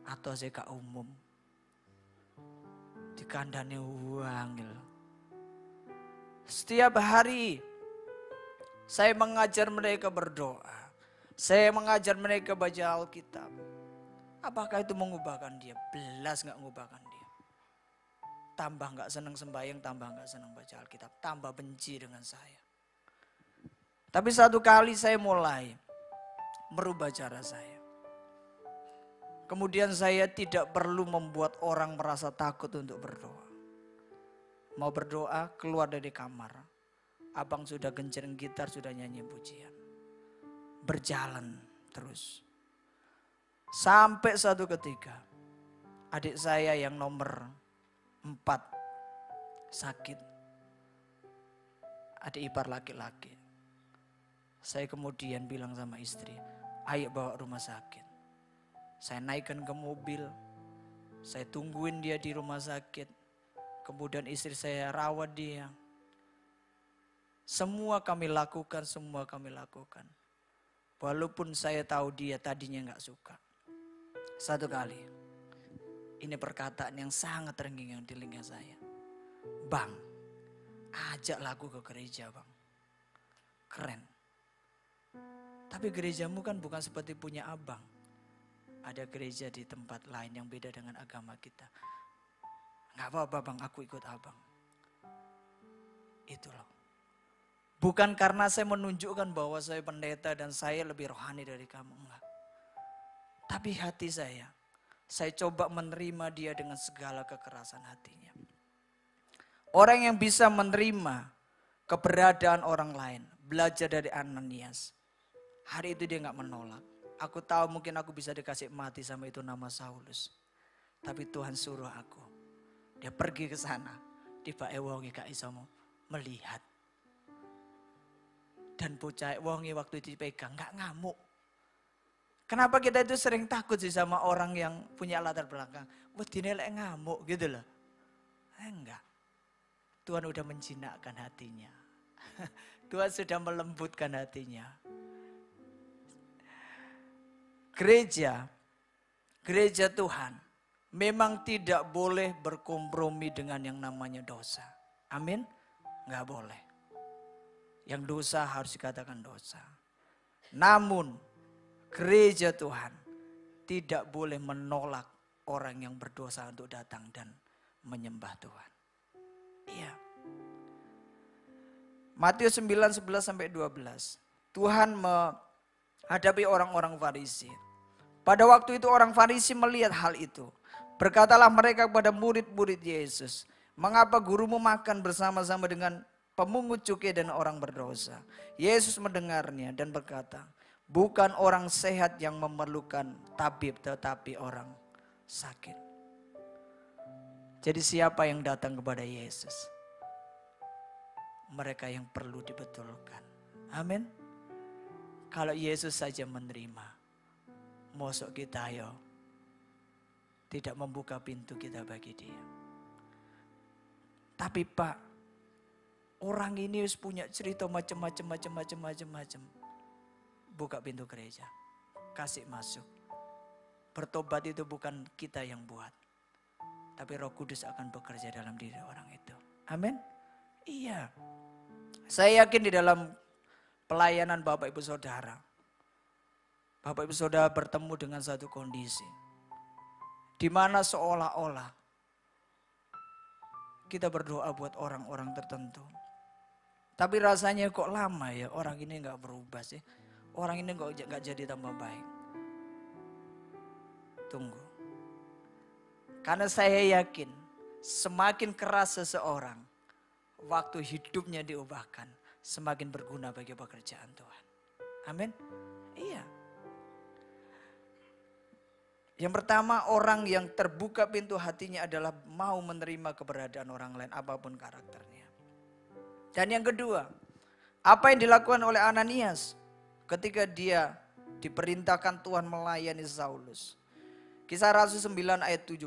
atau saya umum. Di kandangnya wangil. Setiap hari saya mengajar mereka berdoa. Saya mengajar mereka baca Alkitab. Apakah itu mengubahkan dia? Belas gak mengubahkan dia. Tambah gak senang sembahyang, tambah gak senang baca Alkitab. Tambah benci dengan saya. Tapi satu kali saya mulai merubah cara saya. Kemudian saya tidak perlu membuat orang merasa takut untuk berdoa. Mau berdoa, keluar dari kamar. Abang sudah genceng gitar, sudah nyanyi pujian. Berjalan terus. Sampai satu ketika adik saya yang nomor 4 sakit. Adik ipar laki-laki. Saya kemudian bilang sama istri, ayo bawa rumah sakit. Saya naikkan ke mobil. Saya tungguin dia di rumah sakit. Kemudian istri saya rawat dia. Semua kami lakukan. Walaupun saya tahu dia tadinya gak suka. Satu kali. Ini perkataan yang sangat terngiang di telinga saya. Bang, ajaklah aku ke gereja bang. Keren. Tapi gerejamu kan bukan seperti punya abang. Ada gereja di tempat lain yang beda dengan agama kita. Gak apa-apa bang, aku ikut abang. Itu loh. Bukan karena saya menunjukkan bahwa saya pendeta dan saya lebih rohani dari kamu. Enggak. Tapi hati saya coba menerima dia dengan segala kekerasan hatinya. Orang yang bisa menerima keberadaan orang lain. Belajar dari Ananias. Hari itu dia gak menolak. Aku tahu mungkin aku bisa dikasih mati sama itu nama Saulus. Tapi Tuhan suruh aku. Dia pergi ke sana. Tiba wongi gak iso melihat. Dan bocah wongi waktu itu dipegang gak ngamuk. Kenapa kita itu sering takut sih sama orang yang punya latar belakang. Wedine lek ngamuk gitu loh. Enggak. Tuhan udah menjinakkan hatinya. Tuhan sudah melembutkan hatinya. Gereja Tuhan memang tidak boleh berkompromi dengan yang namanya dosa. Amin? Enggak boleh. Yang dosa harus dikatakan dosa. Namun gereja Tuhan tidak boleh menolak orang yang berdosa untuk datang dan menyembah Tuhan. Iya. Matius 9:11-12. Tuhan menghadapi orang-orang Farisi. Pada waktu itu orang Farisi melihat hal itu. Berkatalah mereka kepada murid-murid Yesus, "Mengapa gurumu makan bersama-sama dengan pemungut cukai dan orang berdosa?" Yesus mendengarnya dan berkata, "Bukan orang sehat yang memerlukan tabib, tetapi orang sakit." Jadi siapa yang datang kepada Yesus? Mereka yang perlu dibetulkan. Amin. Kalau Yesus saja menerima, mosok kita yo tidak membuka pintu kita bagi dia. Tapi Pak, orang ini harus punya cerita macam-macam. Buka pintu gereja, kasih masuk. Bertobat itu bukan kita yang buat, tapi Roh Kudus akan bekerja dalam diri orang itu. Amin. Iya. Saya yakin di dalam pelayanan Bapak Ibu Saudara, Bapak Ibu Saudara bertemu dengan satu kondisi di mana seolah-olah kita berdoa buat orang-orang tertentu. Tapi rasanya kok lama ya, orang ini nggak berubah sih. Orang ini nggak jadi tambah baik. Tunggu. Karena saya yakin semakin keras seseorang, waktu hidupnya diubahkan, semakin berguna bagi pekerjaan Tuhan. Amin. Iya. Yang pertama, orang yang terbuka pintu hatinya adalah mau menerima keberadaan orang lain apapun karakternya. Dan yang kedua, apa yang dilakukan oleh Ananias ketika dia diperintahkan Tuhan melayani Saulus. Kisah Rasul 9 ayat 17.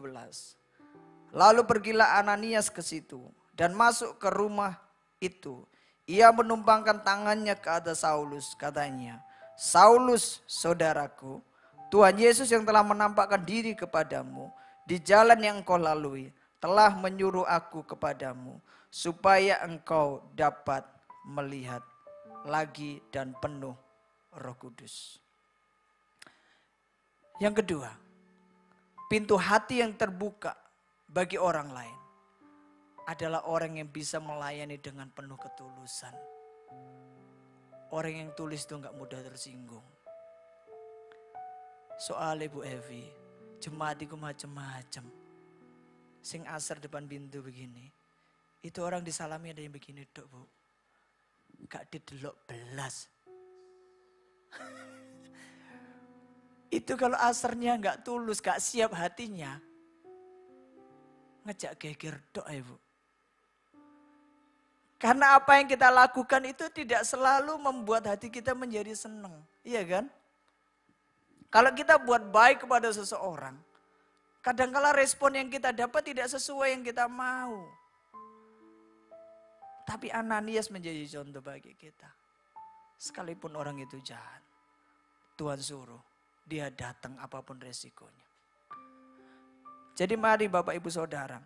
Lalu pergilah Ananias ke situ dan masuk ke rumah itu. Ia menumpangkan tangannya ke atas Saulus, katanya, Saulus saudaraku, Tuhan Yesus yang telah menampakkan diri kepadamu di jalan yang engkau lalui telah menyuruh aku kepadamu supaya engkau dapat melihat lagi dan penuh Roh Kudus. Yang kedua, pintu hati yang terbuka bagi orang lain adalah orang yang bisa melayani dengan penuh ketulusan. Orang yang tulis itu gak mudah tersinggung. Soalnya Bu Evi, jemaat itu macam-macam. Sing asar depan pintu begini, itu orang disalami ada yang begini dok Bu. Gak didelok belas. Itu kalau asarnya gak tulus, gak siap hatinya, ngejak geger dok ya Bu. Karena apa yang kita lakukan itu tidak selalu membuat hati kita menjadi senang. Iya kan? Kalau kita buat baik kepada seseorang, kadangkala respon yang kita dapat tidak sesuai yang kita mau. Tapi Ananias menjadi contoh bagi kita. Sekalipun orang itu jahat, Tuhan suruh dia datang apapun resikonya. Jadi mari Bapak Ibu Saudara,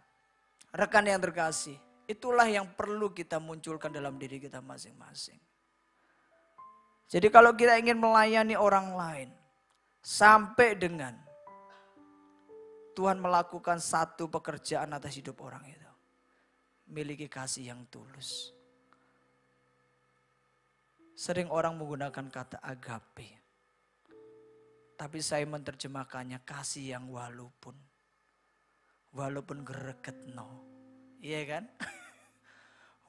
rekan yang terkasih, itulah yang perlu kita munculkan dalam diri kita masing-masing. Jadi kalau kita ingin melayani orang lain, sampai dengan Tuhan melakukan satu pekerjaan atas hidup orang itu, miliki kasih yang tulus. Sering orang menggunakan kata agape, tapi saya menerjemahkannya kasih yang walaupun greget no, iya kan?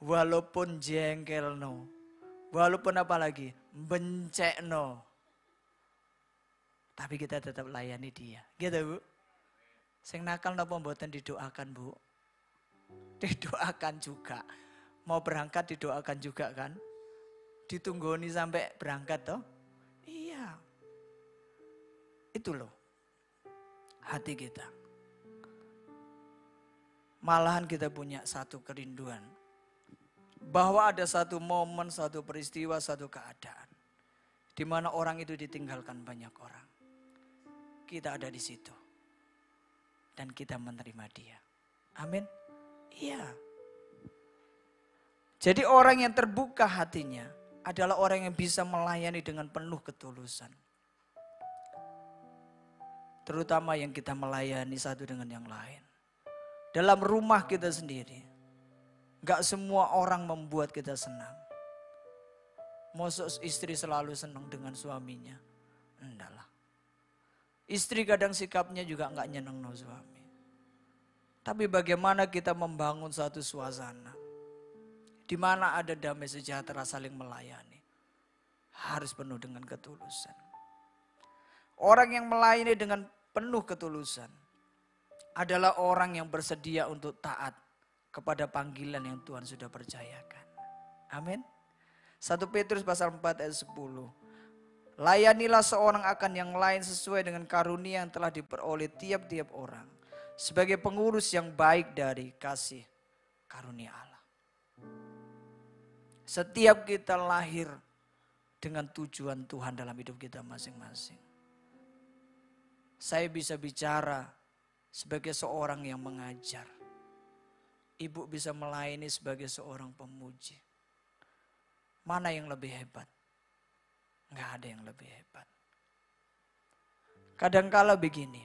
Walaupun jengkel no, walaupun apalagi bencek no, tapi kita tetap layani dia, gitu Bu. Sing nakal napa mboten didoakan Bu? Didoakan juga. Mau berangkat didoakan juga kan? Ditunggoni sampai berangkat toh? Iya. Itu loh hati kita. Malahan kita punya satu kerinduan. Bahwa ada satu momen, satu peristiwa, satu keadaan. Di mana orang itu ditinggalkan banyak orang. Kita ada di situ. Dan kita menerima dia. Amin. Iya. Jadi orang yang terbuka hatinya adalah orang yang bisa melayani dengan penuh ketulusan. Terutama yang kita melayani satu dengan yang lain. Dalam rumah kita sendiri. Gak semua orang membuat kita senang. Masa istri selalu senang dengan suaminya? Enggak lah. Istri kadang sikapnya juga enggak nyeneng no suami. Tapi bagaimana kita membangun satu suasana. Di mana ada damai sejahtera saling melayani. Harus penuh dengan ketulusan. Orang yang melayani dengan penuh ketulusan adalah orang yang bersedia untuk taat kepada panggilan yang Tuhan sudah percayakan. Amin. 1 Petrus pasal 4 ayat 10. Layanilah seorang akan yang lain sesuai dengan karunia yang telah diperoleh tiap-tiap orang. Sebagai pengurus yang baik dari kasih karunia Allah. Setiap kita lahir dengan tujuan Tuhan dalam hidup kita masing-masing. Saya bisa bicara sebagai seorang yang mengajar. Ibu bisa melayani sebagai seorang pemuji. Mana yang lebih hebat? Enggak ada yang lebih hebat. Kadangkala begini,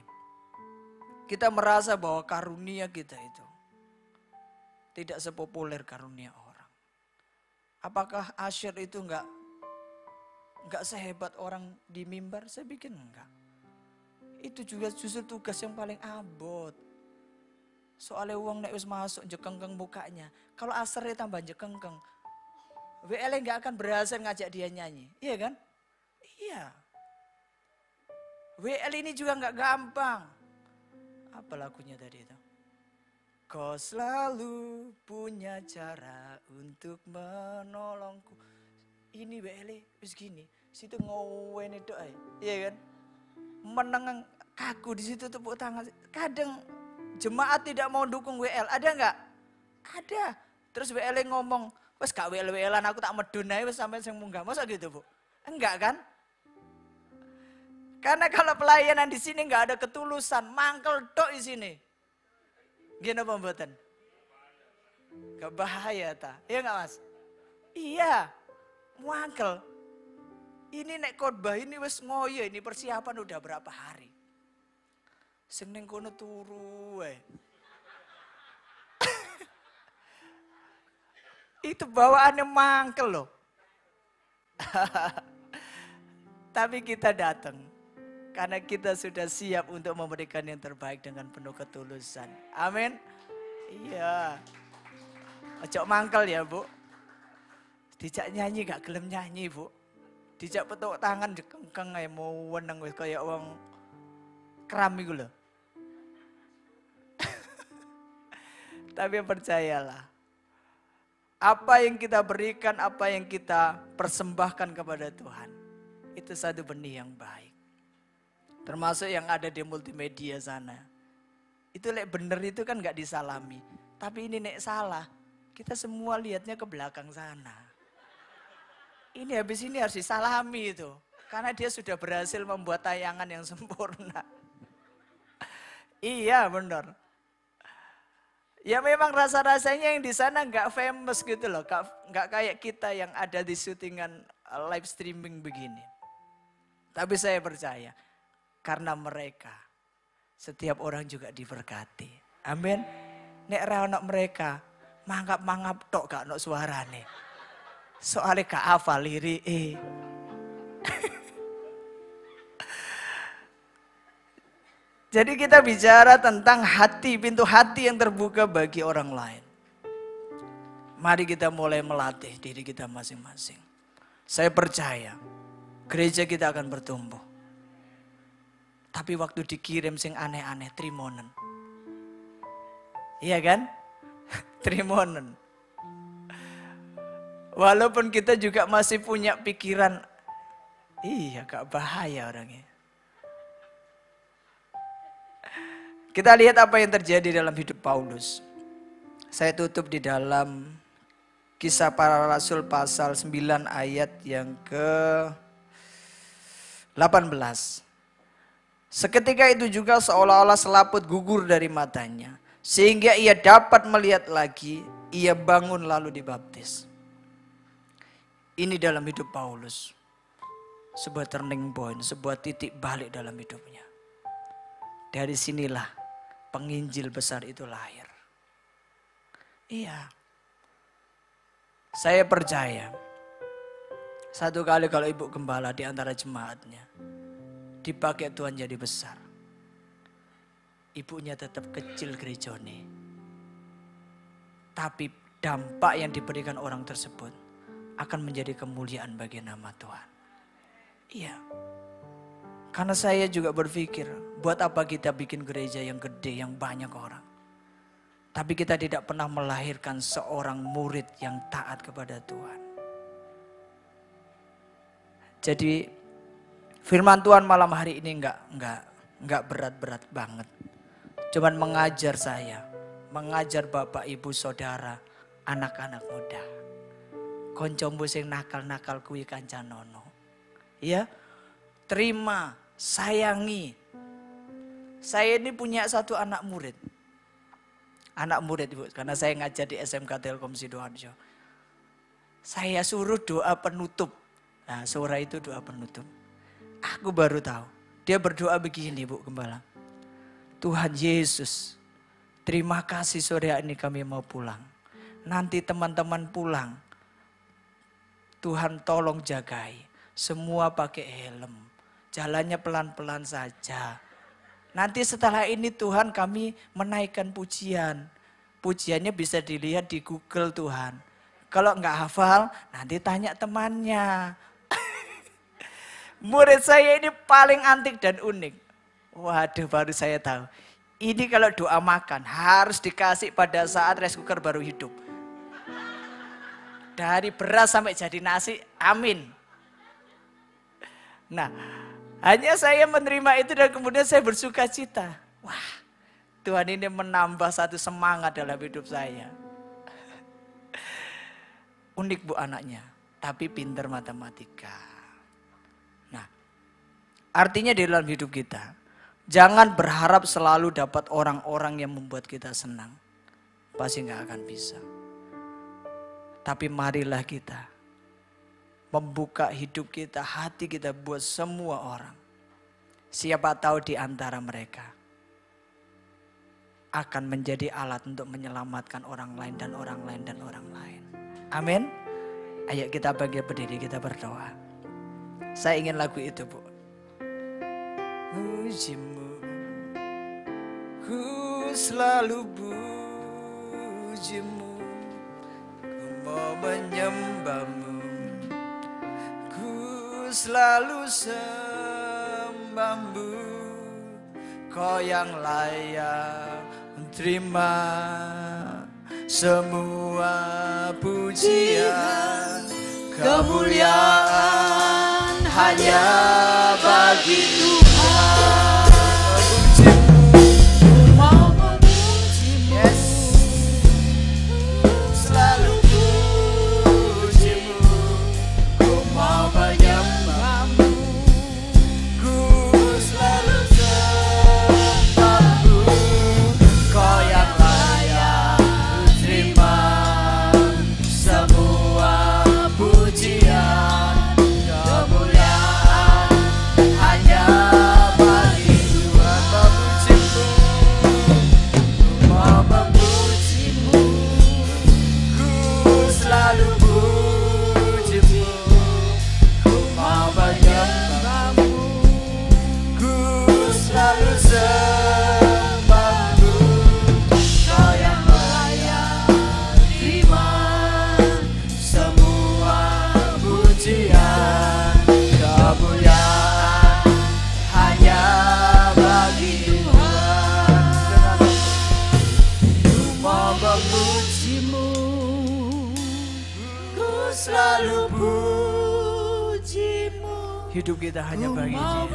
kita merasa bahwa karunia kita itu tidak sepopuler karunia orang. Apakah asyir itu enggak sehebat orang di mimbar? Saya pikir enggak. Itu juga justru tugas yang paling abot. Soalnya uang nek wis masuk jekengkeng mukanya. Kalau asernya tambah jekengkeng, WL enggak akan berhasil ngajak dia nyanyi. Iya kan? Iya. WL ini juga enggak gampang. Apa lagunya tadi itu? Kau selalu punya cara untuk menolongku. Ini WL wis gini, situ ngowen itu aja. Iya kan? Menengang kaku di situ tepuk tangan. Kadang jemaat tidak mau dukung WL, ada enggak? Ada. Terus WL ngomong, "Wes gak WL-WLan aku tak medun ae wis sampean sing munggah." Masa gitu, Bu? Enggak kan? Karena kalau pelayanan di sini enggak ada ketulusan, mangkel tok di sini. Gini apa mboten? Gak bahaya ta? Iya enggak, Mas? Iya. Mangkel. Ini nek khotbah ini wis ngoyo, ini persiapan udah berapa hari. Sing ning kono turu wae. Itu bawaannya mangkel loh. Tapi kita datang karena kita sudah siap untuk memberikan yang terbaik dengan penuh ketulusan. Amin. Iya. Ojo mangkel ya, Bu. Dijak nyanyi gak gelem nyanyi, Bu. Dijak petuk tangan dikengkeng ae mau weneng wis kaya wong kram iku lho. Tapi percayalah, apa yang kita berikan, apa yang kita persembahkan kepada Tuhan, itu satu benih yang baik. Termasuk yang ada di multimedia sana. Itu lek bener itu kan gak disalami. Tapi ini nek salah, kita semua lihatnya ke belakang sana. Ini habis ini harus disalami itu. Karena dia sudah berhasil membuat tayangan yang sempurna. Iya bener. Ya memang rasa-rasanya yang di sana nggak famous gitu loh. Nggak kayak kita yang ada di syutingan live streaming begini. Tapi saya percaya. Karena mereka, setiap orang juga diberkati. Amin. Nek ra ono mereka, mangap-mangap tok gak ono suarane. Soalnya gak hafal lirike. Jadi kita bicara tentang hati, pintu hati yang terbuka bagi orang lain. Mari kita mulai melatih diri kita masing-masing. Saya percaya gereja kita akan bertumbuh. Tapi waktu dikirim sing aneh-aneh, trimonen. Iya kan? Trimonen. Walaupun kita juga masih punya pikiran, iya gak bahaya orangnya. Kita lihat apa yang terjadi dalam hidup Paulus. Saya tutup di dalam Kisah Para Rasul pasal 9 ayat yang ke-18. Seketika itu juga seolah-olah selaput gugur dari matanya. Sehingga ia dapat melihat lagi, ia bangun lalu dibaptis. Ini dalam hidup Paulus. Sebuah turning point, sebuah titik balik dalam hidupnya. Dari sinilah penginjil besar itu lahir. Iya. Saya percaya. Satu kali kalau ibu gembala di antara jemaatnya dipakai Tuhan jadi besar. Ibunya tetap kecil gerejone. Tapi dampak yang diberikan orang tersebut akan menjadi kemuliaan bagi nama Tuhan. Iya. Karena saya juga berpikir, buat apa kita bikin gereja yang gede, yang banyak orang. Tapi kita tidak pernah melahirkan seorang murid yang taat kepada Tuhan. Jadi Firman Tuhan malam hari ini enggak berat-berat banget. Cuman mengajar saya, mengajar Bapak Ibu Saudara, anak-anak muda. Koncombo sing nakal-nakal kuwi kancanono. Ya, terima, sayangi. Saya ini punya satu anak murid. Anak murid Ibu, karena saya ngajar di SMK Telkom Sidoarjo. Saya suruh doa penutup. Nah, sore itu doa penutup. Aku baru tahu. Dia berdoa begini Bu Gembala. Tuhan Yesus, terima kasih sore ini kami mau pulang. Nanti teman-teman pulang. Tuhan tolong jagai. Semua pakai helm. Jalannya pelan-pelan saja. Nanti setelah ini Tuhan kami menaikkan pujian. Pujiannya bisa dilihat di Google Tuhan. Kalau enggak hafal nanti tanya temannya. Murid saya ini paling antik dan unik. Waduh baru saya tahu. Ini kalau doa makan harus dikasih pada saat rice cooker baru hidup. Dari beras sampai jadi nasi, amin. Nah, hanya saya menerima itu dan kemudian saya bersuka cita. Wah, Tuhan ini menambah satu semangat dalam hidup saya. Unik Bu anaknya, tapi pintar matematika. Nah, artinya di dalam hidup kita, jangan berharap selalu dapat orang-orang yang membuat kita senang. Pasti nggak akan bisa. Tapi marilah kita membuka hidup kita, hati kita buat semua orang. Siapa tahu di antara mereka akan menjadi alat untuk menyelamatkan orang lain dan orang lain dan orang lain. Amin. Ayo kita bangkit berdiri, kita berdoa. Saya ingin lagu itu Bu. Pujimu, ku selalu pujimu, ku mau menyembahmu, ku selalu sembahmu, kau yang layak terima semua pujian, kemuliaan hanya bagi Tuhan. Mau memujimu, yes. Selalu pujimu, ku mau menyembahmu, ku selalu sembahmu, kau yang layak terima semua pujian, kemuliaan hanya bagi Tuhan. Memujimu, ku selalu pujimu, ku mau menyembahmu, ku selalu sembahmu, kau yang layak terima semua pujian, kemuliaan hanya bagi Tuhan. Ku mau memujimu, ku selalu pujimu. Hidup kita hanya bagi Dia.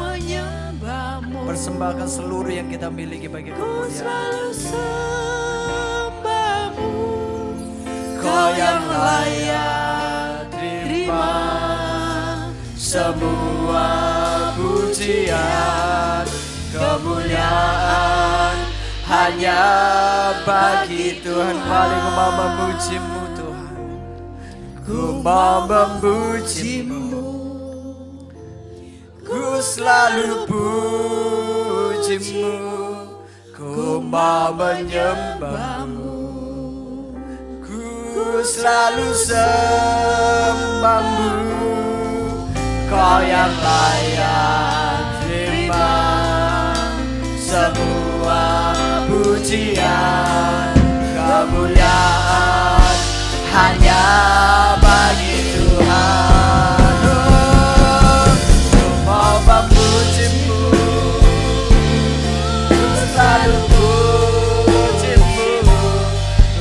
Persembahkan seluruh yang kita miliki bagi kemuliaan. Kau yang layak terima semua pujian, kemuliaan hanya bagi Tuhan. Paling ku mau memujimu Tuhan, ku mau memujimu, ku selalu pujimu, ku mau menyembahmu, ku selalu sembahmu, kau yang layak terima semua pujian, kemuliaan hanya bagi Tuhan. Ku mau memujimu, ku selalu pujimu,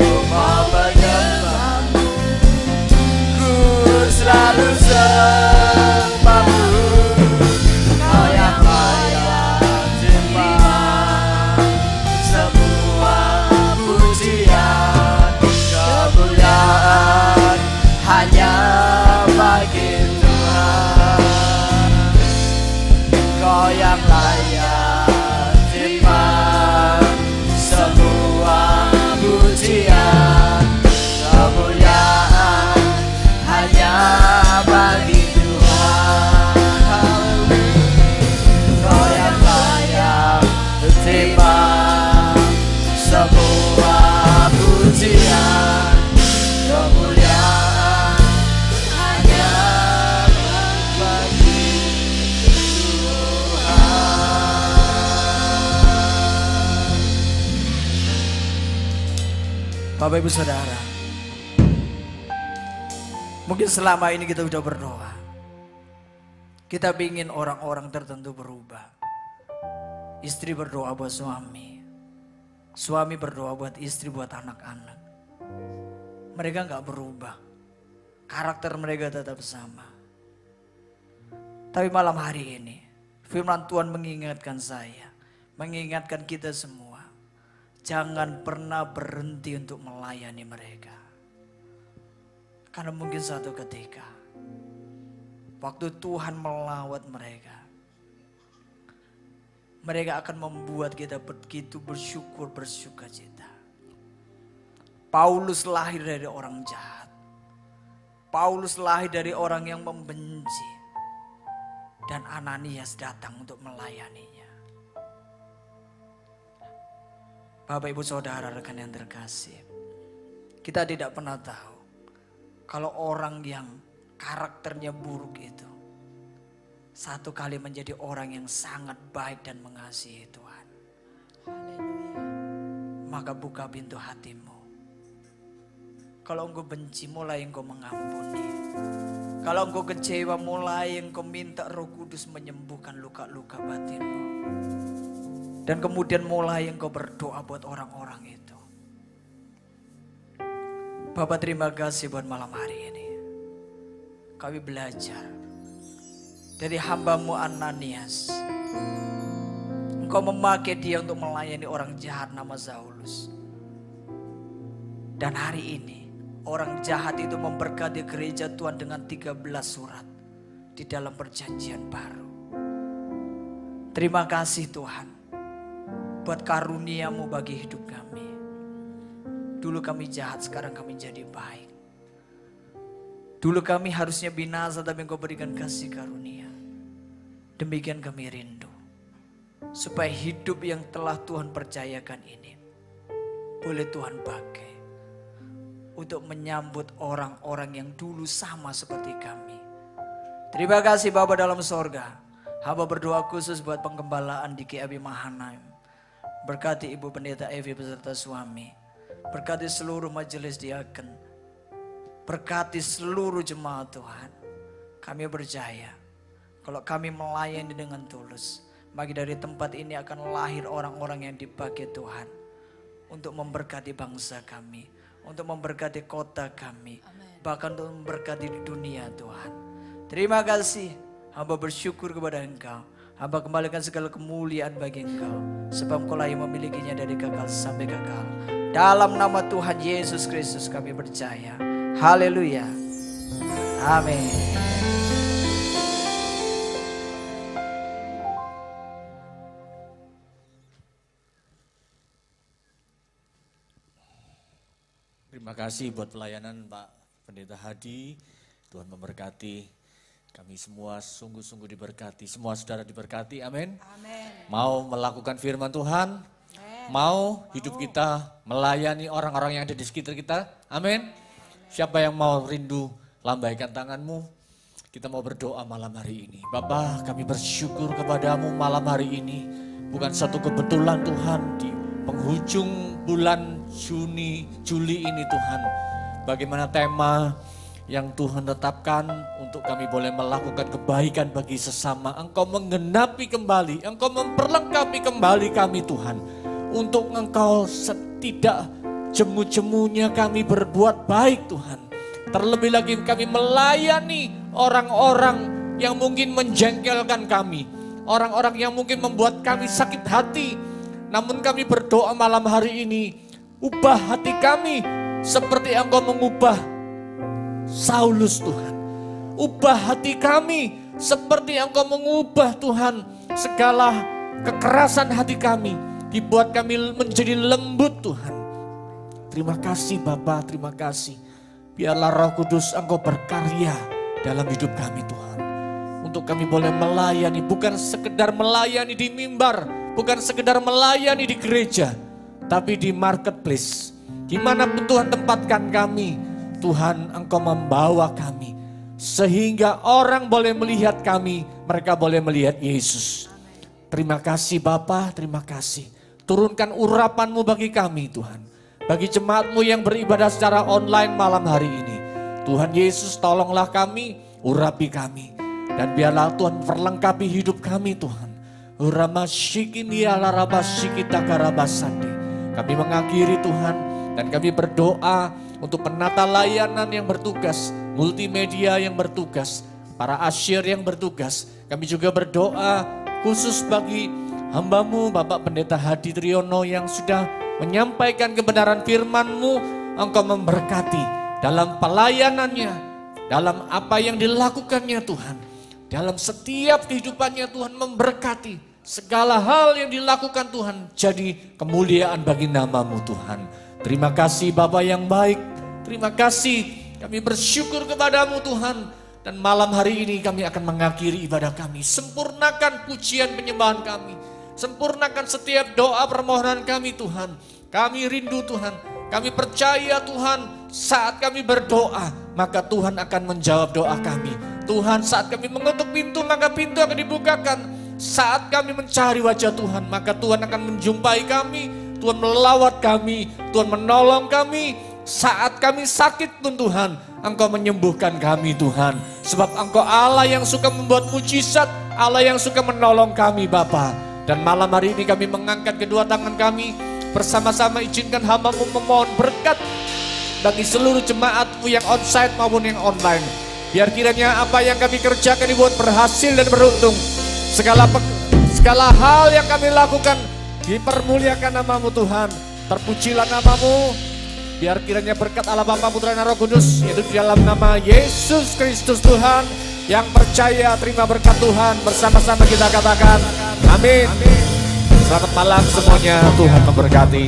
ku mau menyembahmu, ku selalu sembahmu, Bapak Ibu Saudara, mungkin selama ini kita sudah berdoa. Kita ingin orang-orang tertentu berubah. Istri berdoa buat suami. Suami berdoa buat istri, buat anak-anak. Mereka nggak berubah. Karakter mereka tetap sama. Tapi malam hari ini, firman Tuhan mengingatkan saya, mengingatkan kita semua. Jangan pernah berhenti untuk melayani mereka. Karena mungkin suatu ketika, waktu Tuhan melawat mereka, mereka akan membuat kita begitu bersyukur, bersukacita. Paulus lahir dari orang jahat. Paulus lahir dari orang yang membenci. Dan Ananias datang untuk melayaninya. Bapak Ibu Saudara rekan yang terkasih, kita tidak pernah tahu kalau orang yang karakternya buruk itu satu kali menjadi orang yang sangat baik dan mengasihi Tuhan. Maka buka pintu hatimu. Kalau engkau benci, mulai engkau mengampuni. Kalau engkau kecewa, mulai engkau minta Roh Kudus menyembuhkan luka-luka batinmu. Dan kemudian mulai engkau berdoa buat orang-orang itu. Bapak terima kasih buat malam hari ini. Kami belajar dari hamba-Mu Ananias. Engkau memakai dia untuk melayani orang jahat nama Saulus. Dan hari ini orang jahat itu memberkati gereja Tuhan dengan 13 surat di dalam perjanjian baru. Terima kasih Tuhan buat karunia-Mu bagi hidup kami. Dulu kami jahat, sekarang kami jadi baik. Dulu kami harusnya binasa, tapi Engkau berikan kasih karunia. Demikian kami rindu. Supaya hidup yang telah Tuhan percayakan ini boleh Tuhan pakai untuk menyambut orang-orang yang dulu sama seperti kami. Terima kasih Bapa dalam sorga. Hamba berdoa khusus buat penggembalaan di KAB Mahanaim. Berkati Ibu Pendeta Evi beserta suami. Berkati seluruh majelis diaken. Berkati seluruh jemaat Tuhan. Kami percaya kalau kami melayani dengan tulus, maka dari tempat ini akan lahir orang-orang yang dipakai Tuhan untuk memberkati bangsa kami, untuk memberkati kota kami, bahkan untuk memberkati dunia Tuhan. Terima kasih, hamba bersyukur kepada Engkau. Hamba kembalikan segala kemuliaan bagi Engkau, sebab Engkau lah yang memilikinya dari kekal sampai kekal. Dalam nama Tuhan Yesus Kristus kami percaya. Haleluya. Amin. Terima kasih buat pelayanan Pak Pendeta Hadi. Tuhan memberkati. Kami semua sungguh-sungguh diberkati. Semua saudara diberkati. Amin. Mau melakukan firman Tuhan. Mau hidup kita melayani orang-orang yang ada di sekitar kita. Amin. Siapa yang mau rindu, lambaikan tanganmu. Kita mau berdoa malam hari ini. Bapa, kami bersyukur kepadamu malam hari ini. Bukan satu kebetulan Tuhan, di penghujung bulan Juli ini Tuhan. Bagaimana tema yang Tuhan tetapkan untuk kami boleh melakukan kebaikan bagi sesama. Engkau menggenapi kembali, Engkau memperlengkapi kembali kami Tuhan. Untuk Engkau setidak jemu-jemunya kami berbuat baik Tuhan. Terlebih lagi kami melayani orang-orang yang mungkin menjengkelkan kami. Orang-orang yang mungkin membuat kami sakit hati. Namun kami berdoa malam hari ini, ubah hati kami seperti Engkau mengubah Saulus Tuhan. Ubah hati kami seperti Engkau mengubah Tuhan segala kekerasan hati kami. Dibuat kami menjadi lembut Tuhan. Terima kasih Bapa, terima kasih. Biarlah Roh Kudus Engkau berkarya dalam hidup kami Tuhan. Untuk kami boleh melayani, bukan sekedar melayani di mimbar, bukan sekedar melayani di gereja, tapi di marketplace. Dimanapun Tuhan tempatkan kami, Tuhan Engkau membawa kami. Sehingga orang boleh melihat kami, mereka boleh melihat Yesus. Terima kasih Bapa, terima kasih. Turunkan urapan-Mu bagi kami Tuhan. bagi jemaatmu yang beribadah secara online malam hari ini. Tuhan Yesus, tolonglah kami, urapi kami. Dan biarlah Tuhan perlengkapi hidup kami Tuhan. Kami mengakhiri Tuhan, dan kami berdoa untuk penata layanan yang bertugas, multimedia yang bertugas, para asyir yang bertugas. Kami juga berdoa khusus bagi hamba-Mu Bapak Pendeta Hadi Triyono yang sudah menyampaikan kebenaran firman-Mu. Engkau memberkati dalam pelayanannya, dalam apa yang dilakukannya Tuhan. Dalam setiap kehidupannya Tuhan memberkati. Segala hal yang dilakukan Tuhan jadi kemuliaan bagi nama-Mu Tuhan. Terima kasih Bapa yang baik. Terima kasih, kami bersyukur kepadamu Tuhan. Dan malam hari ini kami akan mengakhiri ibadah kami. Sempurnakan pujian penyembahan kami. Sempurnakan setiap doa permohonan kami Tuhan. Kami rindu Tuhan. Kami percaya Tuhan, saat kami berdoa maka Tuhan akan menjawab doa kami. Tuhan, saat kami mengetuk pintu maka pintu akan dibukakan. Saat kami mencari wajah Tuhan maka Tuhan akan menjumpai kami. Tuhan melawat kami, Tuhan menolong kami. Saat kami sakit pun Tuhan, Engkau menyembuhkan kami Tuhan. Sebab Engkau Allah yang suka membuat mujizat, Allah yang suka menolong kami Bapa. Dan malam hari ini kami mengangkat kedua tangan kami, bersama-sama izinkan hamba-Mu memohon berkat bagi seluruh jemaat-Mu yang onsite maupun yang online. Biar kiranya apa yang kami kerjakan dibuat berhasil dan beruntung. Segala hal yang kami lakukan dipermuliakan nama-Mu Tuhan. Terpujilah nama-Mu. Biar kiranya berkat Allah Bapa, Putra dan Roh Kudus, yaitu di dalam nama Yesus Kristus Tuhan. Yang percaya terima berkat Tuhan, bersama-sama kita katakan amin. Selamat malam semuanya, Tuhan memberkati.